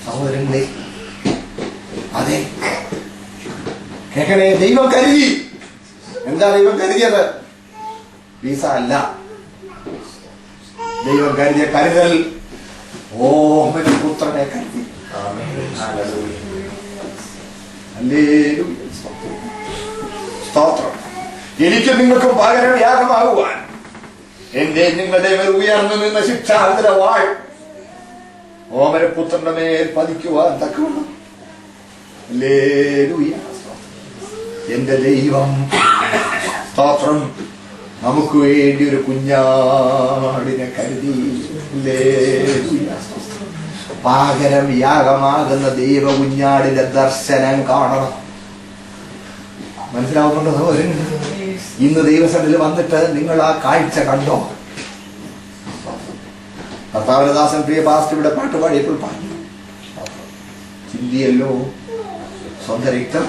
സഹോദരങ്ങളെ, അതെ, കേൾക്കണേ, ദൈവം കരുതി. എന്താ ദൈവം കരുതിയത്? വീസ അല്ല. ദൈവം കരുതിയ കരുതൽ ഓമന പുത്രനെ കരുതി. സ്തോത്രം. എനിക്ക് നിങ്ങൾക്കും പകരം യാഗമാകുവാൻ എന്റെ നിങ്ങളുടെ മേൽ ഉയർന്നു നിന്ന ശിക്ഷാന്തര വാൾ ഓമനപുത്രന്റെ മേൽ പതിക്കുവാൻ തക്കവണ്ണം എന്റെ ദൈവം സ്തോത്രം നമുക്ക് വേണ്ടി ഒരു കുഞ്ഞാടിനെ കരുതി. പകരം യാഗമാകുന്ന ദൈവ കുഞ്ഞാടിന്റെ ദർശനം കാണണം. മനസ്സിലാവുന്നുണ്ടോ സഹോദരൻ? ഇന്ന് ദൈവസന്നിധിയിൽ വന്നിട്ട് നിങ്ങൾ ആ കാഴ്ച കണ്ടോ? കർത്താവനദാസൻ പ്രിയ പാസ്റ്റർ ഇവിടെ പാട്ടുപാടിയപ്പോൾ പറഞ്ഞു, ചിന്തിയല്ലോ സ്വന്തം രക്തം,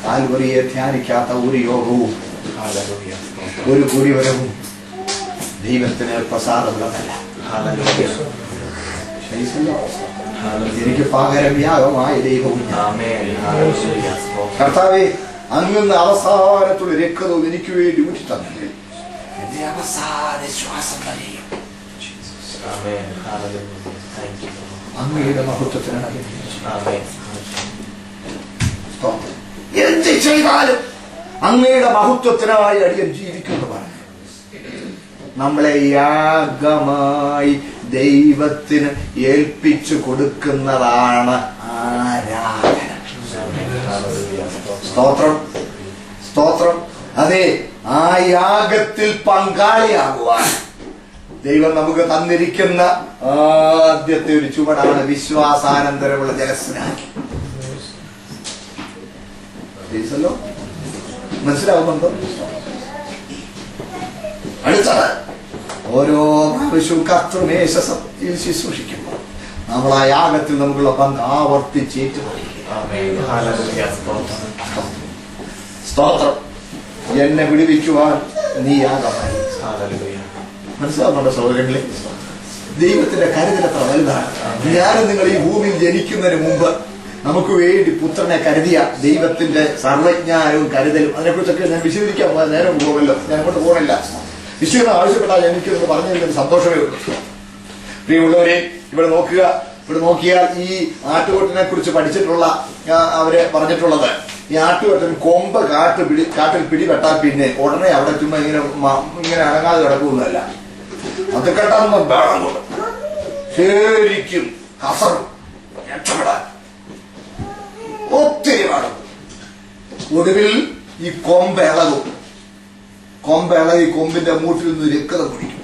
കാൽവറിയെ ധ്യാനിക്കാത്ത ഒരു യോഗവും ഒരു കുടിവരവും ദൈവത്തിന് പ്രസാദമുള്ളതല്ല. എനിക്ക് പകരം യാഗമായ ദൈവവും കർത്താവേ, അങ്ങ് അവസാനത്തുള്ള രക്തവും എനിക്ക് വേണ്ടി ഊറ്റി തന്നില്ലേ, എന്റെ അവസാന ശ്വാസം വരെയും അങ്ങയുടെ മഹത്വത്തിനാണ്. എന്ത് ചെയ്താലും അങ്ങയുടെ മഹത്വത്തിനായി അടിയൻ ജീവിക്കുന്നു പറഞ്ഞു. നമ്മളെ യാഗമായി ദൈവത്തിന് ഏൽപ്പിച്ചു കൊടുക്കുന്നതാണ് ആരാധന. സ്തോത്രം, സ്തോത്രം. അതെ, ആ യാഗത്തിൽ പങ്കാളിയാകുവാൻ ദൈവം നമുക്ക് തന്നിരിക്കുന്ന ആദ്യത്തെ ഒരു ചുവടാണ് വിശ്വാസാനന്തരമുള്ള ജലസ്നാനം. മനസ്സിലാവുന്നുണ്ടോ? അടുത്തത് ഓരോ പ്രാവശ്യവും കർത്തൃമേശ സത്യത്തിൽ ശുശ്രൂഷിക്കുമ്പോൾ നമ്മൾ ആ യാഗത്തിൽ നമുക്കുള്ള പങ്ക് ആവർത്തിച്ചേറ്റു. സ്തോത്രം. എന്നെ വിടുവിക്കുവാൻ നീ യാഗമായി. മനസ്സിലാവുന്നുണ്ടോ സഹോദരങ്ങളെ? ദൈവത്തിന്റെ കരുതൽ എത്ര വലുതാണ്. ഞാനും നിങ്ങൾ ഈ ഭൂമിയിൽ ജനിക്കുന്നതിന് മുമ്പ് നമുക്ക് വേണ്ടി പുത്രനെ കരുതിയ ദൈവത്തിന്റെ സർവജ്ഞാനവും കരുതലും അതിനെക്കുറിച്ചൊക്കെ ഞാൻ വിശദീകരിക്കാൻ നേരം പോകുമല്ലോ, ഞാൻ അങ്ങോട്ട് പോകണില്ല. വിശദീകരണം ആവശ്യപ്പെട്ടാൽ എനിക്കൊന്ന് പറഞ്ഞതിന്റെ സന്തോഷമേ ഉള്ളൂ. പ്രിയമുള്ളവരെ, ഇവിടെ നോക്കുക. ഇവിടെ നോക്കിയാൽ ഈ ആട്ടുകൊട്ടിനെ കുറിച്ച് പഠിച്ചിട്ടുള്ള അവര് പറഞ്ഞിട്ടുള്ളത്, ഈ ആട്ടുകൊട്ടൻ കൊമ്പ് കാട്ടിൽ പിടിപെട്ടാൽ പിന്നെ ഉടനെ അവിടെ ചുമ്മാ ഇങ്ങനെ അനങ്ങാതെ കിടക്കുന്നതല്ല. അത് കേട്ടാന്ന് വേണം കൊണ്ട് ശരിക്കും കസറും രക്ഷപ്പെടാൻ ഒത്തിരി വേണം. ഒടുവിൽ ഈ കൊമ്പ് ഇളകും. കൊമ്പിളകി കൊമ്പിന്റെ മൂട്ടിൽ നിന്ന് രക്തം പൊടിക്കും.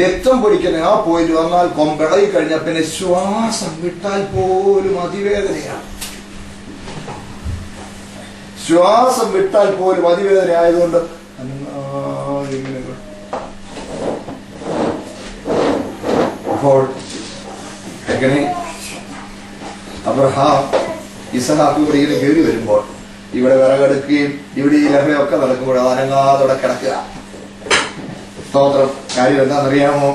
രക്തം പൊടിക്കുന്ന ആ പോയിന്റ് വന്നാൽ കൊമ്പിളകി കഴിഞ്ഞാൽ പിന്നെ ശ്വാസം വിട്ടാൽ പോലും അതിവേദനയാണ്. ശ്വാസം വിട്ടാൽ പോലും അതിവേദന ആയതുകൊണ്ട് അപ്പോൾ എങ്ങനെ അബ്രഹാം ഇസഹാക്ക് ഇവിടെ ഇങ്ങനെ കയറി വരുമ്പോൾ ഇവിടെ വിറകെടുക്കുകയും ഇവിടെ ഈ ലഹളയൊക്കെ നടക്കുമ്പോൾ അനങ്ങാതോടെ കിടക്കുക. സ്തോത്രം. കാര്യം എന്താണെന്നറിയാമോ?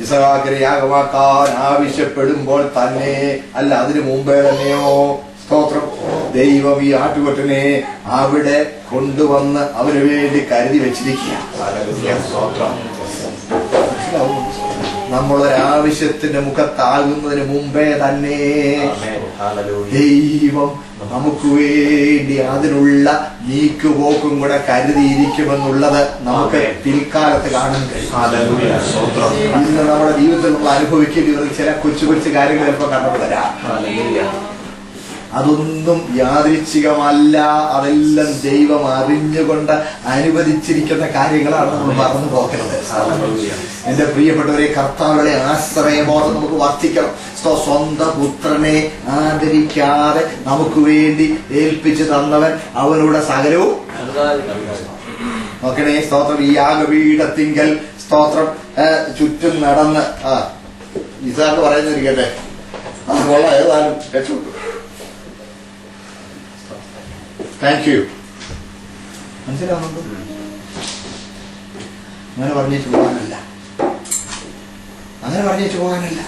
ഇസഹാക്കിനെ യാഗമാക്കാൻ ആവശ്യപ്പെടുമ്പോൾ തന്നെ, അല്ല അതിനു മുമ്പേ തന്നെയോ, സ്തോത്രം, ദൈവം ഈ ആട്ടുകൊറ്റനെ അവിടെ കൊണ്ടുവന്ന് അവന് വേണ്ടി കരുതി വെച്ചിരിക്കുക. നമ്മളൊരാവശ്യത്തിന്റെ മുഖത്താകുന്നതിന് മുമ്പേ തന്നെ ദൈവം നമുക്ക് വേണ്ടി അതിനുള്ള നീക്കുപോക്കും കൂടെ കരുതിയിരിക്കുമെന്നുള്ളത് നമുക്ക് പിൽക്കാലത്ത് കാണാൻ കഴിയും. ഇന്ന് നമ്മുടെ ജീവിതത്തിൽ നമ്മൾ അനുഭവിക്കേണ്ടി വരുന്ന ചില കൊച്ചു കൊച്ചു കാര്യങ്ങൾ ചിലപ്പോൾ കണ്ടു വരാം. അതൊന്നും യാദൃച്ഛികമല്ല. അതെല്ലാം ദൈവം അറിഞ്ഞുകൊണ്ട് അനുവദിച്ചിരിക്കുന്ന കാര്യങ്ങളാണ് നമ്മൾ മറന്നു പോകരുത്. എന്റെ പ്രിയപ്പെട്ടവരെ, കർത്താവിന്റെ ആശ്രയബോധം നമുക്ക് വർദ്ധിക്കണം. സ്വന്തം പുത്രനെ ആദരിക്കാതെ നമുക്ക് വേണ്ടി ഏൽപ്പിച്ചു തന്നവൻ അവനോട് സകലവും നോക്കണേ. സ്തോത്രം. ഈ യാഗപീഠത്തിങ്കൽ സ്തോത്രം ചുറ്റും നടന്ന് ഇസാക്ക് പറയുന്നിരിക്കട്ടെ, അത് കൊള്ളാം, ഏതായാലും രക്ഷപ്പെട്ടു. Thank you. മനസ്സിലാവുന്നുണ്ടോ? അങ്ങനെ പറഞ്ഞേച്ചു പോകാനല്ല, അങ്ങനെ പറഞ്ഞേച്ചു പോകാനല്ല.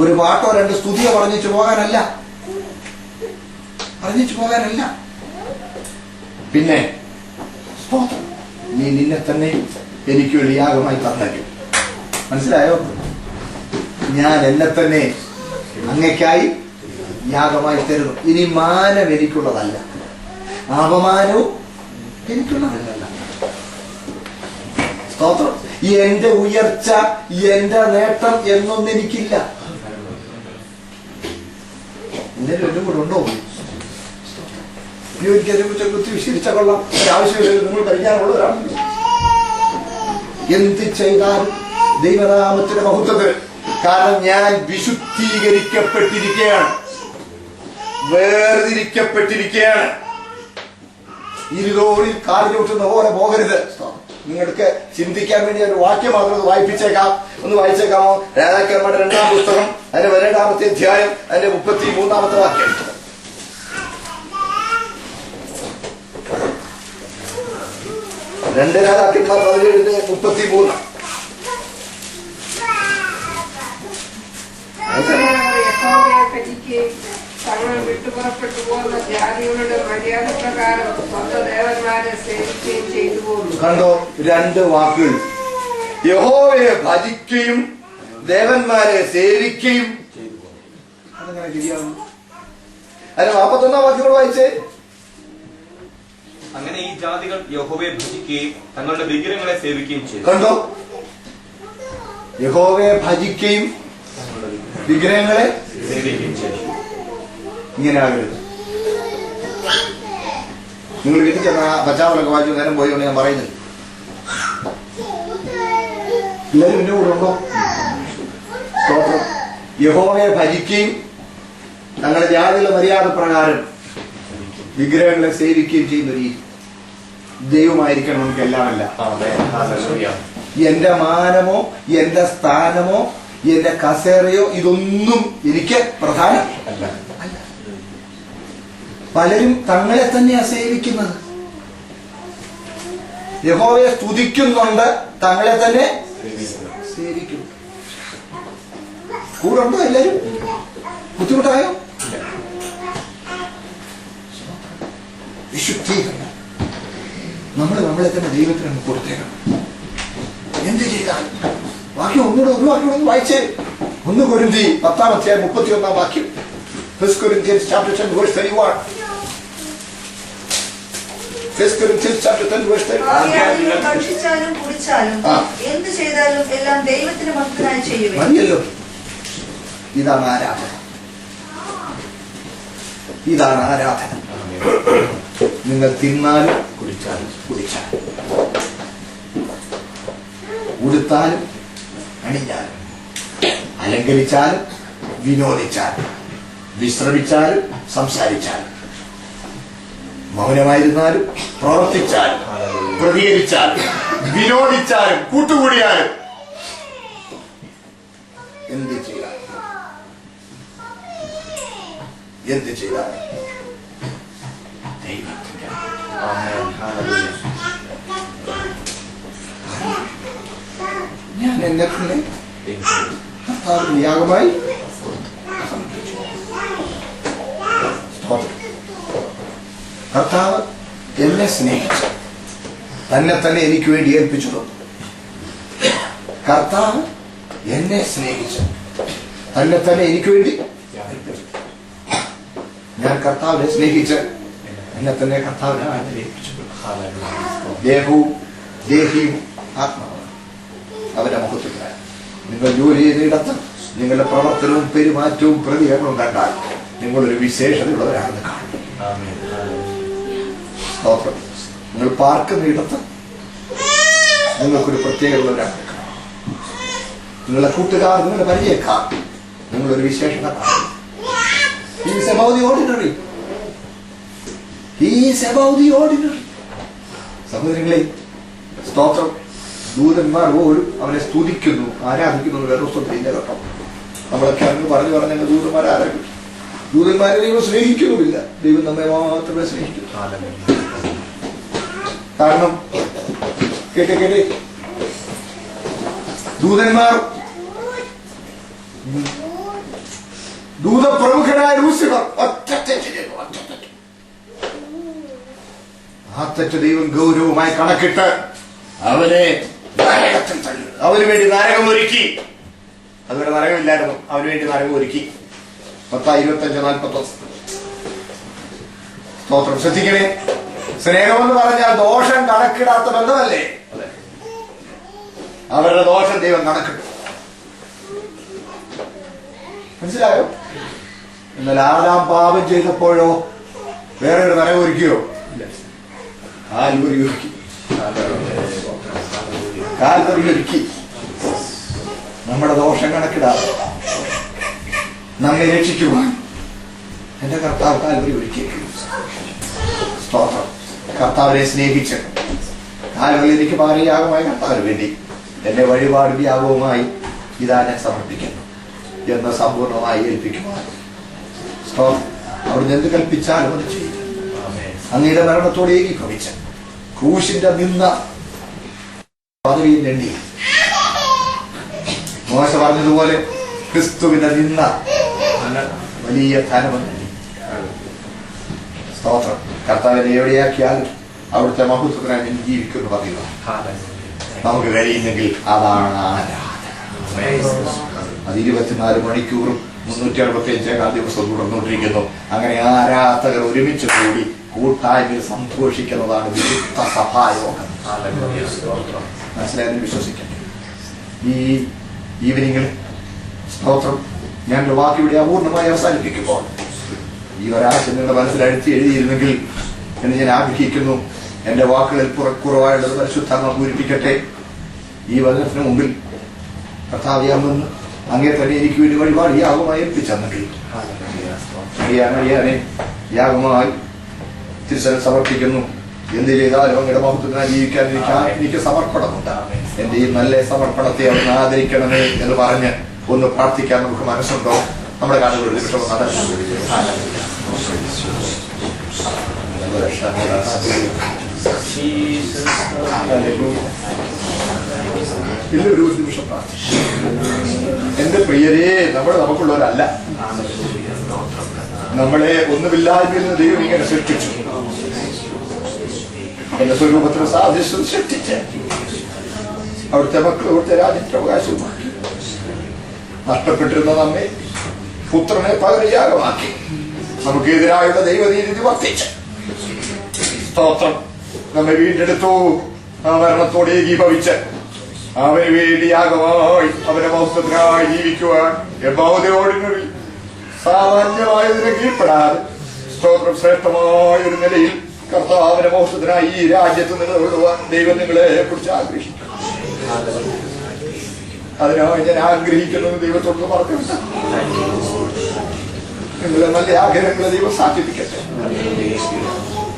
ഒരു പാട്ടോ രണ്ട് സ്തുതിയോ പറഞ്ഞേച്ചു പോകാനല്ല, പറഞ്ഞേച്ചു പോകാനല്ല. പിന്നെ നീ നിന്നെ തന്നെ എനിക്ക് ഒരു യാഗമായി തന്നേക്കും. മനസ്സിലായോ? ഞാൻ എന്നെ തന്നെ അങ്ങയ്ക്കായി യാഗമായി തരുന്നു. ഇനി മാനം എനിക്കുള്ളതല്ല, അപമാനവും എനിക്കുള്ളതല്ല. സ്തോത്രം. എന്റെ ഉയർച്ച, എന്റെ നേട്ടം എന്നൊന്നും എനിക്കില്ല. എന്തെങ്കിലും എല്ലാം കൂടെ ഉണ്ടോ? എനിക്കതിനെ കുറിച്ച് കുത്തി വിശീലിച്ച കൊള്ളാം, ആവശ്യമില്ല, നിങ്ങൾ കഴിക്കാനുള്ളവരാണ്. എന്ത് ചെയ്താലും ദൈവനാമത്തിന്റെ മഹത്വത്തിൽ. കാരണം ഞാൻ വിശുദ്ധീകരിക്കപ്പെട്ടിരിക്കുകയാണ്, വേർതിരിക്കപ്പെട്ടിരിക്കുകയാണ്. ഇരുതോളിൽ കാൽ ചവിട്ടുന്ന പോലെ പോകരുത്. നിങ്ങൾക്ക് ചിന്തിക്കാൻ വേണ്ടി ഒരു വാക്യം മാത്രം ഒന്ന് വായിപ്പിച്ചേക്കാം. ഒന്ന് വായിച്ചേക്കാമോ? രാജാക്കന്മാരുടെ 2-ാം പുസ്തകം അതിന്റെ 12-ാമത്തെ അധ്യായം അതിന്റെ 33-ാമത്തെ വാക്യം. 2 രാജാക്കന്മാർ 17-33. തങ്ങൾ വിട്ടുപുറപ്പെട്ടു പോകുന്ന ജാതികളുടെ മര്യാദ പ്രകാരം സ്വന്തം ദേവന്മാരെ സേവിക്കുകയും ചെയ്തു പോകുന്നു. കണ്ടോ, 2 വാക്കുകൾ. യഹോവയെ ഭജിക്കുകയും ദേവന്മാരെ സേവിക്കുകയും ചെയ്തു പോകുന്നു. അതെങ്ങനെ ശരിയാകും? അതിന് 41-ാം വാക്യോട് വായിച്ചേ. അങ്ങനെ ഈ ജാതികൾ യഹോവയെ ഭജിക്കുകയും തങ്ങളുടെ വിഗ്രഹങ്ങളെ സേവിക്കുകയും ചെയ്തു. കണ്ടോ, യഹോവയെ ഭജിക്കുകയും വിഗ്രഹങ്ങളെ സേവിക്കുകയും ചെയ്തു. ഇങ്ങനെ ആകരുത്. നിങ്ങൾ വീട്ടിൽ ചെന്ന പച്ചാവലൊക്കെ വായിച്ചു നേരം പോയി ഞാൻ പറയുന്നില്ല. എല്ലാവരും എന്റെ കൂടെ ഉണ്ടോ? യഹോവയെ ഭജിക്കുകയും തങ്ങളുടെ ജാതികളുടെ മര്യാദ പ്രകാരം വിഗ്രഹങ്ങളെ സേവിക്കുകയും ചെയ്യുന്ന ഒരു ദൈവമായിരിക്കണം നമുക്ക് എല്ലാമല്ല. എന്റെ മാനമോ എന്റെ സ്ഥാനമോ എന്റെ കസേരയോ ഇതൊന്നും എനിക്ക് പ്രധാനം അല്ല. പലരും തങ്ങളെ തന്നെയാ സേവിക്കുന്നത്. യഹോവയെ സ്തുതിക്കുന്നുണ്ട്, തങ്ങളെ തന്നെ സേവിക്കും. കൂടെ ഉണ്ടോ എല്ലാരും? ബുദ്ധിമുട്ടായോ? വിശുദ്ധീകരണം. നമ്മളെ തന്നെ ദൈവത്തിന് കൊടുത്തേക്കണം. എന്ത് ചെയ്താൽ വാക്യം ഒന്നുകൂടെ ഒരു വാക്യം ഒന്ന് വായിച്ചേ. 1 കൊരിന്ത്യർ 10-ാം അധ്യായം 31-ാം വാക്യം. 1 Corinthians chapter 10 verse 31. 1 Corinthians chapter 10 verse 31. ഭക്ഷിച്ചാലും കുടിച്ചാലും എന്ത് ചെയ്താലും എല്ലാം ദൈവത്തിന് മഹത്വത്തിനായി ചെയ്യുക. മതിയല്ലോ. ഇതാണ് ആരാധന. ഇതാണ് ആരാധന. നിങ്ങൾ തിന്നാലും കുടിച്ചാലും ഉടുത്താലും അണിഞ്ഞാലും അലങ്കരിച്ചാലും വിനോദിച്ചാലും വിശ്രമിച്ചാലും സംസാരിച്ചാലും മൗനമായിരുന്നാലും പ്രവർത്തിച്ചാലും പ്രതികരിച്ചാലും വിനോദിച്ചാലും കൂട്ടുകൂടിയാലും എന്ത് ചെയ്താലും ദൈവത്തിന്റെ ഞാൻ എന്നെ തന്നെ യാഗമായി കർത്താവ് എന്നെ സ്നേഹിച്ചു, തന്നെ തന്നെ എനിക്ക് വേണ്ടി ഏൽപ്പിച്ചു തന്നു. കർത്താവ് എന്നെ സ്നേഹിച്ചു, തന്നെ തന്നെ എനിക്ക് വേണ്ടി ഏൽപ്പിച്ചു. ഞാൻ കർത്താവിനെ സ്നേഹിച്ച് എന്നെ തന്നെ കർത്താവിനെ ഏൽപ്പിച്ചു. ദേഹവും ദേഹിയും ആത്മാവും അവന്റെ മഹത്വത്തിനായി. നിങ്ങൾ ജോലി ചെയ്തിടത്ത് നിങ്ങളുടെ പ്രവർത്തനവും പെരുമാറ്റവും പ്രതികരണവും കണ്ടാൽ നിങ്ങളൊരു വിശേഷതയുള്ളവരാണെന്ന് കാണും. നിങ്ങൾ പാർക്കുന്നിടത്ത് നിങ്ങൾക്കൊരു പ്രത്യേകതയുള്ളവരാണെന്ന് കാണും. നിങ്ങളുടെ കൂട്ടുകാർ, നിങ്ങളുടെ പരിചയക്കാർ നിങ്ങളൊരു വിശേഷത കാണും. He is above the ordinary. He is above the ordinary. സഹോദരങ്ങളെ, സ്തോത്രം. ദൂതന്മാർ പോലും അവനെ സ്തുതിക്കുന്നു, ആരാധിക്കുന്നു. വേറെ പുസ്തകത്തില്ല കേട്ടോ. നമ്മളൊക്കെ അങ്ങ് പറഞ്ഞു പറഞ്ഞ ദൂതന്മാർ ആരാധിക്കും. ദൂതന്മാരെ ദൈവം സ്നേഹിക്കുന്നുമില്ല, ദൈവം നമ്മെ മാത്രമേ സ്നേഹിക്കൂ. കാരണം കേട്ടെ ദൂതന്മാർ, ദൂതപ്രമുഖനായ ലൂസിഫർ ആ തെറ്റ് ദൈവം ഗൗരവമായി കണക്കിട്ട് അവനെ നരകത്തിൽ തള്ളി. അവന് വേണ്ടി നരകം ഒരുക്കി. അതുവരെ നരകമില്ലായിരുന്നു, അവന് വേണ്ടി നരകം ഒരുക്കി. 10:25-41. സ്തോത്രം. ശ്രദ്ധിക്കണേ, സ്നേഹമെന്ന് പറഞ്ഞാൽ ദോഷം കണക്കിടാത്ത ബന്ധമല്ലേ? അവരുടെ ദോഷം ദൈവം കണക്കിട്ടു. മനസ്സിലായോ? എന്നാൽ ആദാം പാപം ചെയ്തപ്പോഴോ വേറെ ഒരു നരകം ഒരുക്കിയോ? കാൽവരി ഒരുക്കി. കാൽവരി ഒരുക്കി നമ്മുടെ ദോഷം കണക്കിടാതെ നമ്മെ രക്ഷിക്കുവാൻ എന്റെ കർത്താവ് കാൽവരി ഒരുക്കിയിരിക്കുന്നു. സ്തോത്രം. കർത്താവിനെ സ്നേഹിച്ച് കാൽവരി എനിക്ക് പകരം യാഗമായി കർത്താവിന് വേണ്ടി എന്റെ വഴിപാട് യാഗവുമായി ഇതാ ഞാൻ സമർപ്പിക്കുന്നു എന്ന് സമ്പൂർണമായി ഏൽപ്പിക്കുവാൻ സ്തോത്രം. അവിടുന്ന് എന്ത് കൽപ്പിച്ചാലും അത് ചെയ്യും. അങ്ങയുടെ മരണത്തോടെ ഏകീഭവിച്ച് ക്രൂശിന്റെ നിന്ന പദവിയിൽ എണ്ണി മോശ പറഞ്ഞതുപോലെ ക്രിസ്തുവിന്റെ നിന്ന വലിയ ധനമെന്ന് സ്തോത്രം. കർത്താവിനെ എവിടെയാക്കിയാലും അവിടുത്തെ മഹത്വത്തിനായി ഞാൻ ജീവിക്കുന്നു പറയുന്നു. നമുക്ക് കഴിയുന്നെങ്കിൽ അതാണ് ആരാധന. അത് 24 മണിക്കൂറും 365 ദിവസവും തുടർന്നുകൊണ്ടിരിക്കുന്നു. അങ്ങനെ ആരാധകർ ഒരുമിച്ച് കൂടി കൂട്ടായ്മയിൽ സന്തോഷിക്കുന്നതാണ് വിശുദ്ധ സഭായോഗം. മനസ്സിലായെന്ന് വിശ്വസിക്കട്ടെ. ഈ ഈവനിങ്ങിൽ സ്തോത്രം ഞാൻ ഒരു വാക്കിവിടെ അപൂർണമായി അവസാനിപ്പിക്കുമ്പോൾ ഈ ഒരാഴ്ച നിങ്ങളുടെ മനസ്സിൽ അഴുത്തി എഴുതിയിരുന്നെങ്കിൽ എന്ന് ഞാൻ ആഗ്രഹിക്കുന്നു. എന്റെ വാക്കുകളിൽ കുറവായുള്ളത് പരിശുദ്ധാത്മ പൂരിപ്പിക്കട്ടെ. ഈ വചനത്തിന് മുമ്പിൽ കർത്താവിയാമെന്ന് അങ്ങേ തന്നെ എനിക്ക് വേണ്ടി വഴിപാട് യാഗമായി ഏൽപ്പിച്ചെന്നെങ്കിൽ അറിയാനെ യാഗമായി തിരുസനം സമർപ്പിക്കുന്നു. എന്ത് ചെയ്താലും അങ്ങയുടെ മഹത്വത്തിനായി ജീവിക്കാൻ എനിക്ക് സമർപ്പണമുണ്ട്. എന്റെ ഈ നല്ല സമർപ്പണത്തെ അവിടുന്ന് ആദരിക്കണമേ എന്ന് പറഞ്ഞ് ഒന്ന് പ്രാർത്ഥിക്കാൻ നമുക്ക് മനസ്സുണ്ടോ? നമ്മുടെ കാലങ്ങളിൽ ഒരു നിമിഷം ഒരു നിമിഷം പ്രാർത്ഥിച്ചു. എന്റെ പ്രിയരേ, നമ്മൾ നമുക്കുള്ളവരല്ല. നമ്മളെ ഒന്നുമില്ലായ്മയിൽ നിന്ന് ദൈവം ഇങ്ങനെ സൃഷ്ടിച്ചു. എന്റെ സ്വരൂപത്തിന് സാദൃശ്യം സൃഷ്ടിച്ച് അവിടുത്തെ മക്കൾ അവിടുത്തെ രാജ്യത്തെ അവകാശവുമാക്കി. നഷ്ടപ്പെട്ടിരുന്ന നമ്മെ പുത്രനെ പകരയാഗമാക്കി നമുക്കെതിരായുള്ള ദൈവനീതി വർത്തിച്ച് സ്തോത്രം നമ്മെ വീണ്ടെടുത്തു. ആ മരണത്തോടെ ഏകീഭവിച്ച് അവന് വേണ്ടി യാഗമായി അവന്റെ മഹത്വത്തിനായി ജീവിക്കുവാൻ എബോധയോടിനുള്ളിൽ സാമാന്യമായതിനെ കീഴ്പ്പെടാതെ സ്തോത്രം ശ്രേഷ്ഠമായ ഒരു നിലയിൽ കർത്താവിന്റെ മഹത്വത്തിനായി ഈ രാജ്യത്ത് നിലകൊള്ളുവാൻ ദൈവം നിങ്ങളെ കുറിച്ച് ആഗ്രഹിക്കും. അതിനായി ഞാൻ ആഗ്രഹിക്കുന്നത് ദൈവത്തോട് പറഞ്ഞിട്ടുണ്ട്. നിങ്ങളെ നല്ല ആഗ്രഹങ്ങളെ ദൈവം സാധിപ്പിക്കട്ടെ.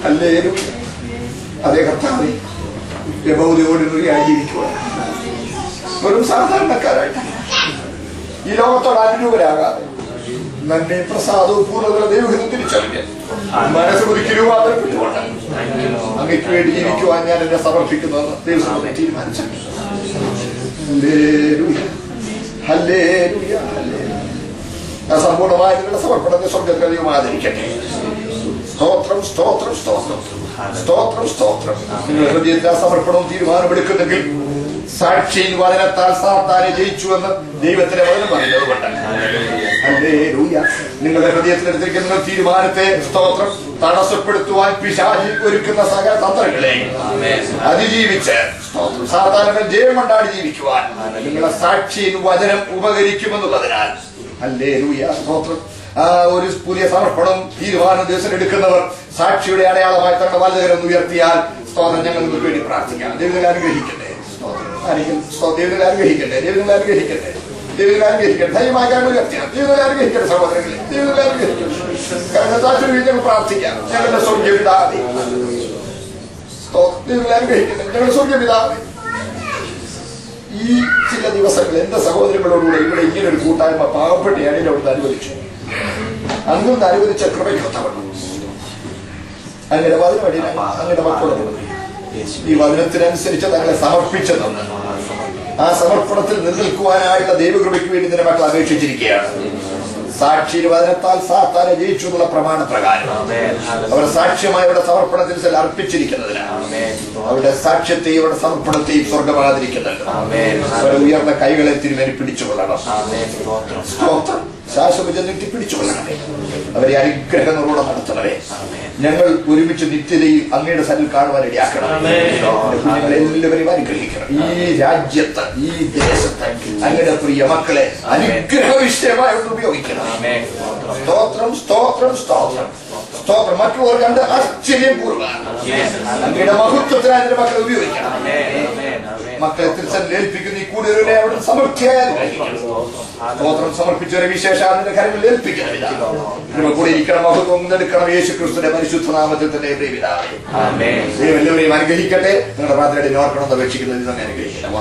അല്ലേലും അതേ കർത്താവ് യഹോവയോടുകൂടിയായി ജീവിക്കുക. വെറും സാധാരണക്കാരായിട്ട് ഈ ലോകത്തോട് അനുരൂപരാകാതെ നന്മ പ്രസാദവും പൂർണ്ണതയുടെ ദൈവഹിതം തിരിച്ചറിഞ്ഞ് മനസ്സ് പുതുക്കി രൂപാന്തരപ്പെട്ടുകൊണ്ട് അങ്ങയ്ക്ക് വേണ്ടി ജീവിക്കുവാൻ ഞാൻ എന്നെ സമർപ്പിക്കുന്നുവെന്ന് ദൈവം തീരുമാനിച്ചു. സമ്പൂർണമായ നിങ്ങളുടെ സമർപ്പണത്തെ സ്വർഗ്ഗത്തിൽ ദൈവം ആദരിക്കട്ടെ. സ്തോത്രം സ്തോത്രം സ്തോത്രം സ്തോത്രം സ്തോത്രം. നിങ്ങൾ ഹൃദയത്തിൽ സമർപ്പണവും തീരുമാനമെടുക്കുന്നെങ്കിൽ സാക്ഷിയിൽ വചനത്താൽ സാത്താനെ ജയിച്ചുവെന്ന് ദൈവത്തിന്റെ വചനം പറയുന്നതുകൊണ്ട് നിങ്ങളുടെ ഹൃദയത്തിലെടുത്തിരിക്കുന്ന തീരുമാനത്തെ സ്തോത്രം തടസ്സപ്പെടുത്തുവാൻ പിശാചി ഒരുക്കുന്ന സകല തന്ത്രങ്ങളെ അതിജീവിച്ച് സ്തോത്രം സാധാരണ ജയം കൊണ്ടാടി ജീവിക്കുവാൻ നിങ്ങളെ സാക്ഷിയിൽ വചനം ഉപകരിക്കുമെന്നുള്ളതിനാൽ ഹല്ലേലൂയ സ്തോത്രം. ആ ഒരു പുതിയ സമർപ്പണം തീരുമാനം ദിവസം എടുക്കുന്നവർ സാക്ഷിയുടെ അടയാളമായി തങ്ങളുടെ വലതുകരം ഉയർത്തിയാൽ സ്തോത്രം ഞങ്ങൾ നിങ്ങൾക്ക് വേണ്ടി പ്രാർത്ഥിക്കാം. ദൈവങ്ങളെ അനുഗ്രഹിക്കട്ടെ. ദൈവങ്ങളെ അനുഗ്രഹിക്കട്ടെ. ദൈവങ്ങളെ അനുഗ്രഹിക്കട്ടെ. ദൈവങ്ങളെ അനുഗ്രഹിക്കട്ടെ. ധൈര്യമായി ഞങ്ങൾ ഉയർത്തിയാൽ ദൈവങ്ങളെ അനുഗ്രഹിക്കട്ടെ. സഹോദരങ്ങളെ ദൈവങ്ങളെ അനുഗ്രഹിക്കട്ടെ. ഞങ്ങൾ പ്രാർത്ഥിക്കാം. ഞങ്ങളുടെ സ്വർഗ്ഗപിതാവേ, ദൈവങ്ങളെ അനുഗ്രഹിക്കട്ടെ. ഞങ്ങളുടെ സ്വർഗ്ഗപിതാവേ, ഈ ചില ദിവസങ്ങൾ എന്റെ സഹോദരങ്ങളോടുകൂടെ ഇവിടെ ഇങ്ങനെ ഒരു കൂട്ടായ്മ പാവപ്പെട്ട ഏണിയിൽ അവിടുന്ന് അനുവദിച്ചു. അങ്ങൊന്ന് അനുവദിച്ച കൃപയ്ക്കൊത്തവണ്ണം അങ്ങയുടെ വചനവഴി അങ്ങയുടെ മക്കളോട് ഈ വചനത്തിനനുസരിച്ച് തങ്ങളെ സമർപ്പിച്ചതെന്ന് ആ സമർപ്പണത്തിൽ നിലനിൽക്കുവാനായുള്ള ദൈവകൃപയ്ക്ക് വേണ്ടി നിന്റെ മക്കൾ അപേക്ഷിച്ചിരിക്കുകയാണ്. സാക്ഷിയുടെ വചനത്താൽ സാത്താനെ ജയിച്ചു എന്നുള്ള പ്രമാണ പ്രകാരം അവർ സാക്ഷ്യമായി അവരുടെ സമർപ്പണത്തിൽ അർപ്പിച്ചിരിക്കുന്നതിനാണ് അവരുടെ സാക്ഷ്യത്തെയും അവരുടെ സമർപ്പണത്തെയും സ്വർഗമാതിരിക്കുന്നുണ്ട്. അവരെ ഉയർന്ന കൈകളെ തിരുമേനി പിടിച്ചുകൊള്ളണം. സ്തോത്രം. ശാശ്വത നീട്ടി പിടിച്ചുകൊള്ളണമേ. അവരെ അനുഗ്രഹങ്ങളോടെ നടത്തണമേ. ഞങ്ങൾ ഒരുമിച്ച് നിത്യതയിൽ അങ്ങയുടെ സന്നിൽ കാണുവാൻ ഇടയാക്കണമേ. എല്ലാവരെയും അനുഗ്രഹിക്കണം. ഈ രാജ്യത്ത് ഈ ദേശത്ത് അങ്ങയുടെ പ്രിയ മക്കളെ അനുഗ്രഹ വിഷയമായി ഉപയോഗിക്കണം. സ്തോത്രം സ്തോത്രം സ്തോത്രം. സ്തോത്രം. മറ്റുള്ളവർ കണ്ട് ആശ്ചര്യം കൂറുക. അങ്ങയുടെ മഹത്വത്തിനായി അതിന്റെ മക്കളെ ഉപയോഗിക്കണം. മക്കളെ തിരിച്ചറിൽ ഏൽപ്പിക്കുന്ന ഈ കൂടുതലെ അവിടെ സമൃദ്ധിയായാലും സ്തോത്രം സമർപ്പിച്ചവരെ വിശേഷാദിന്റെ കാര്യങ്ങളിൽ ഏൽപ്പിക്കുന്നില്ല. കൂടെ ഇരിക്കണം, മഹത്വം എടുക്കണം. യേശു ക്രിസ്തുവിന്റെ പരിശുദ്ധ നാമത്തിൽ തന്നെ എല്ലാവരെയും അനുഗ്രഹിക്കട്ടെ. നിങ്ങളുടെ പ്രാർത്ഥനയുടെ ഓർക്കണമെന്ന് അപേക്ഷിക്കുന്നത് അനുഗ്രഹിക്കണം.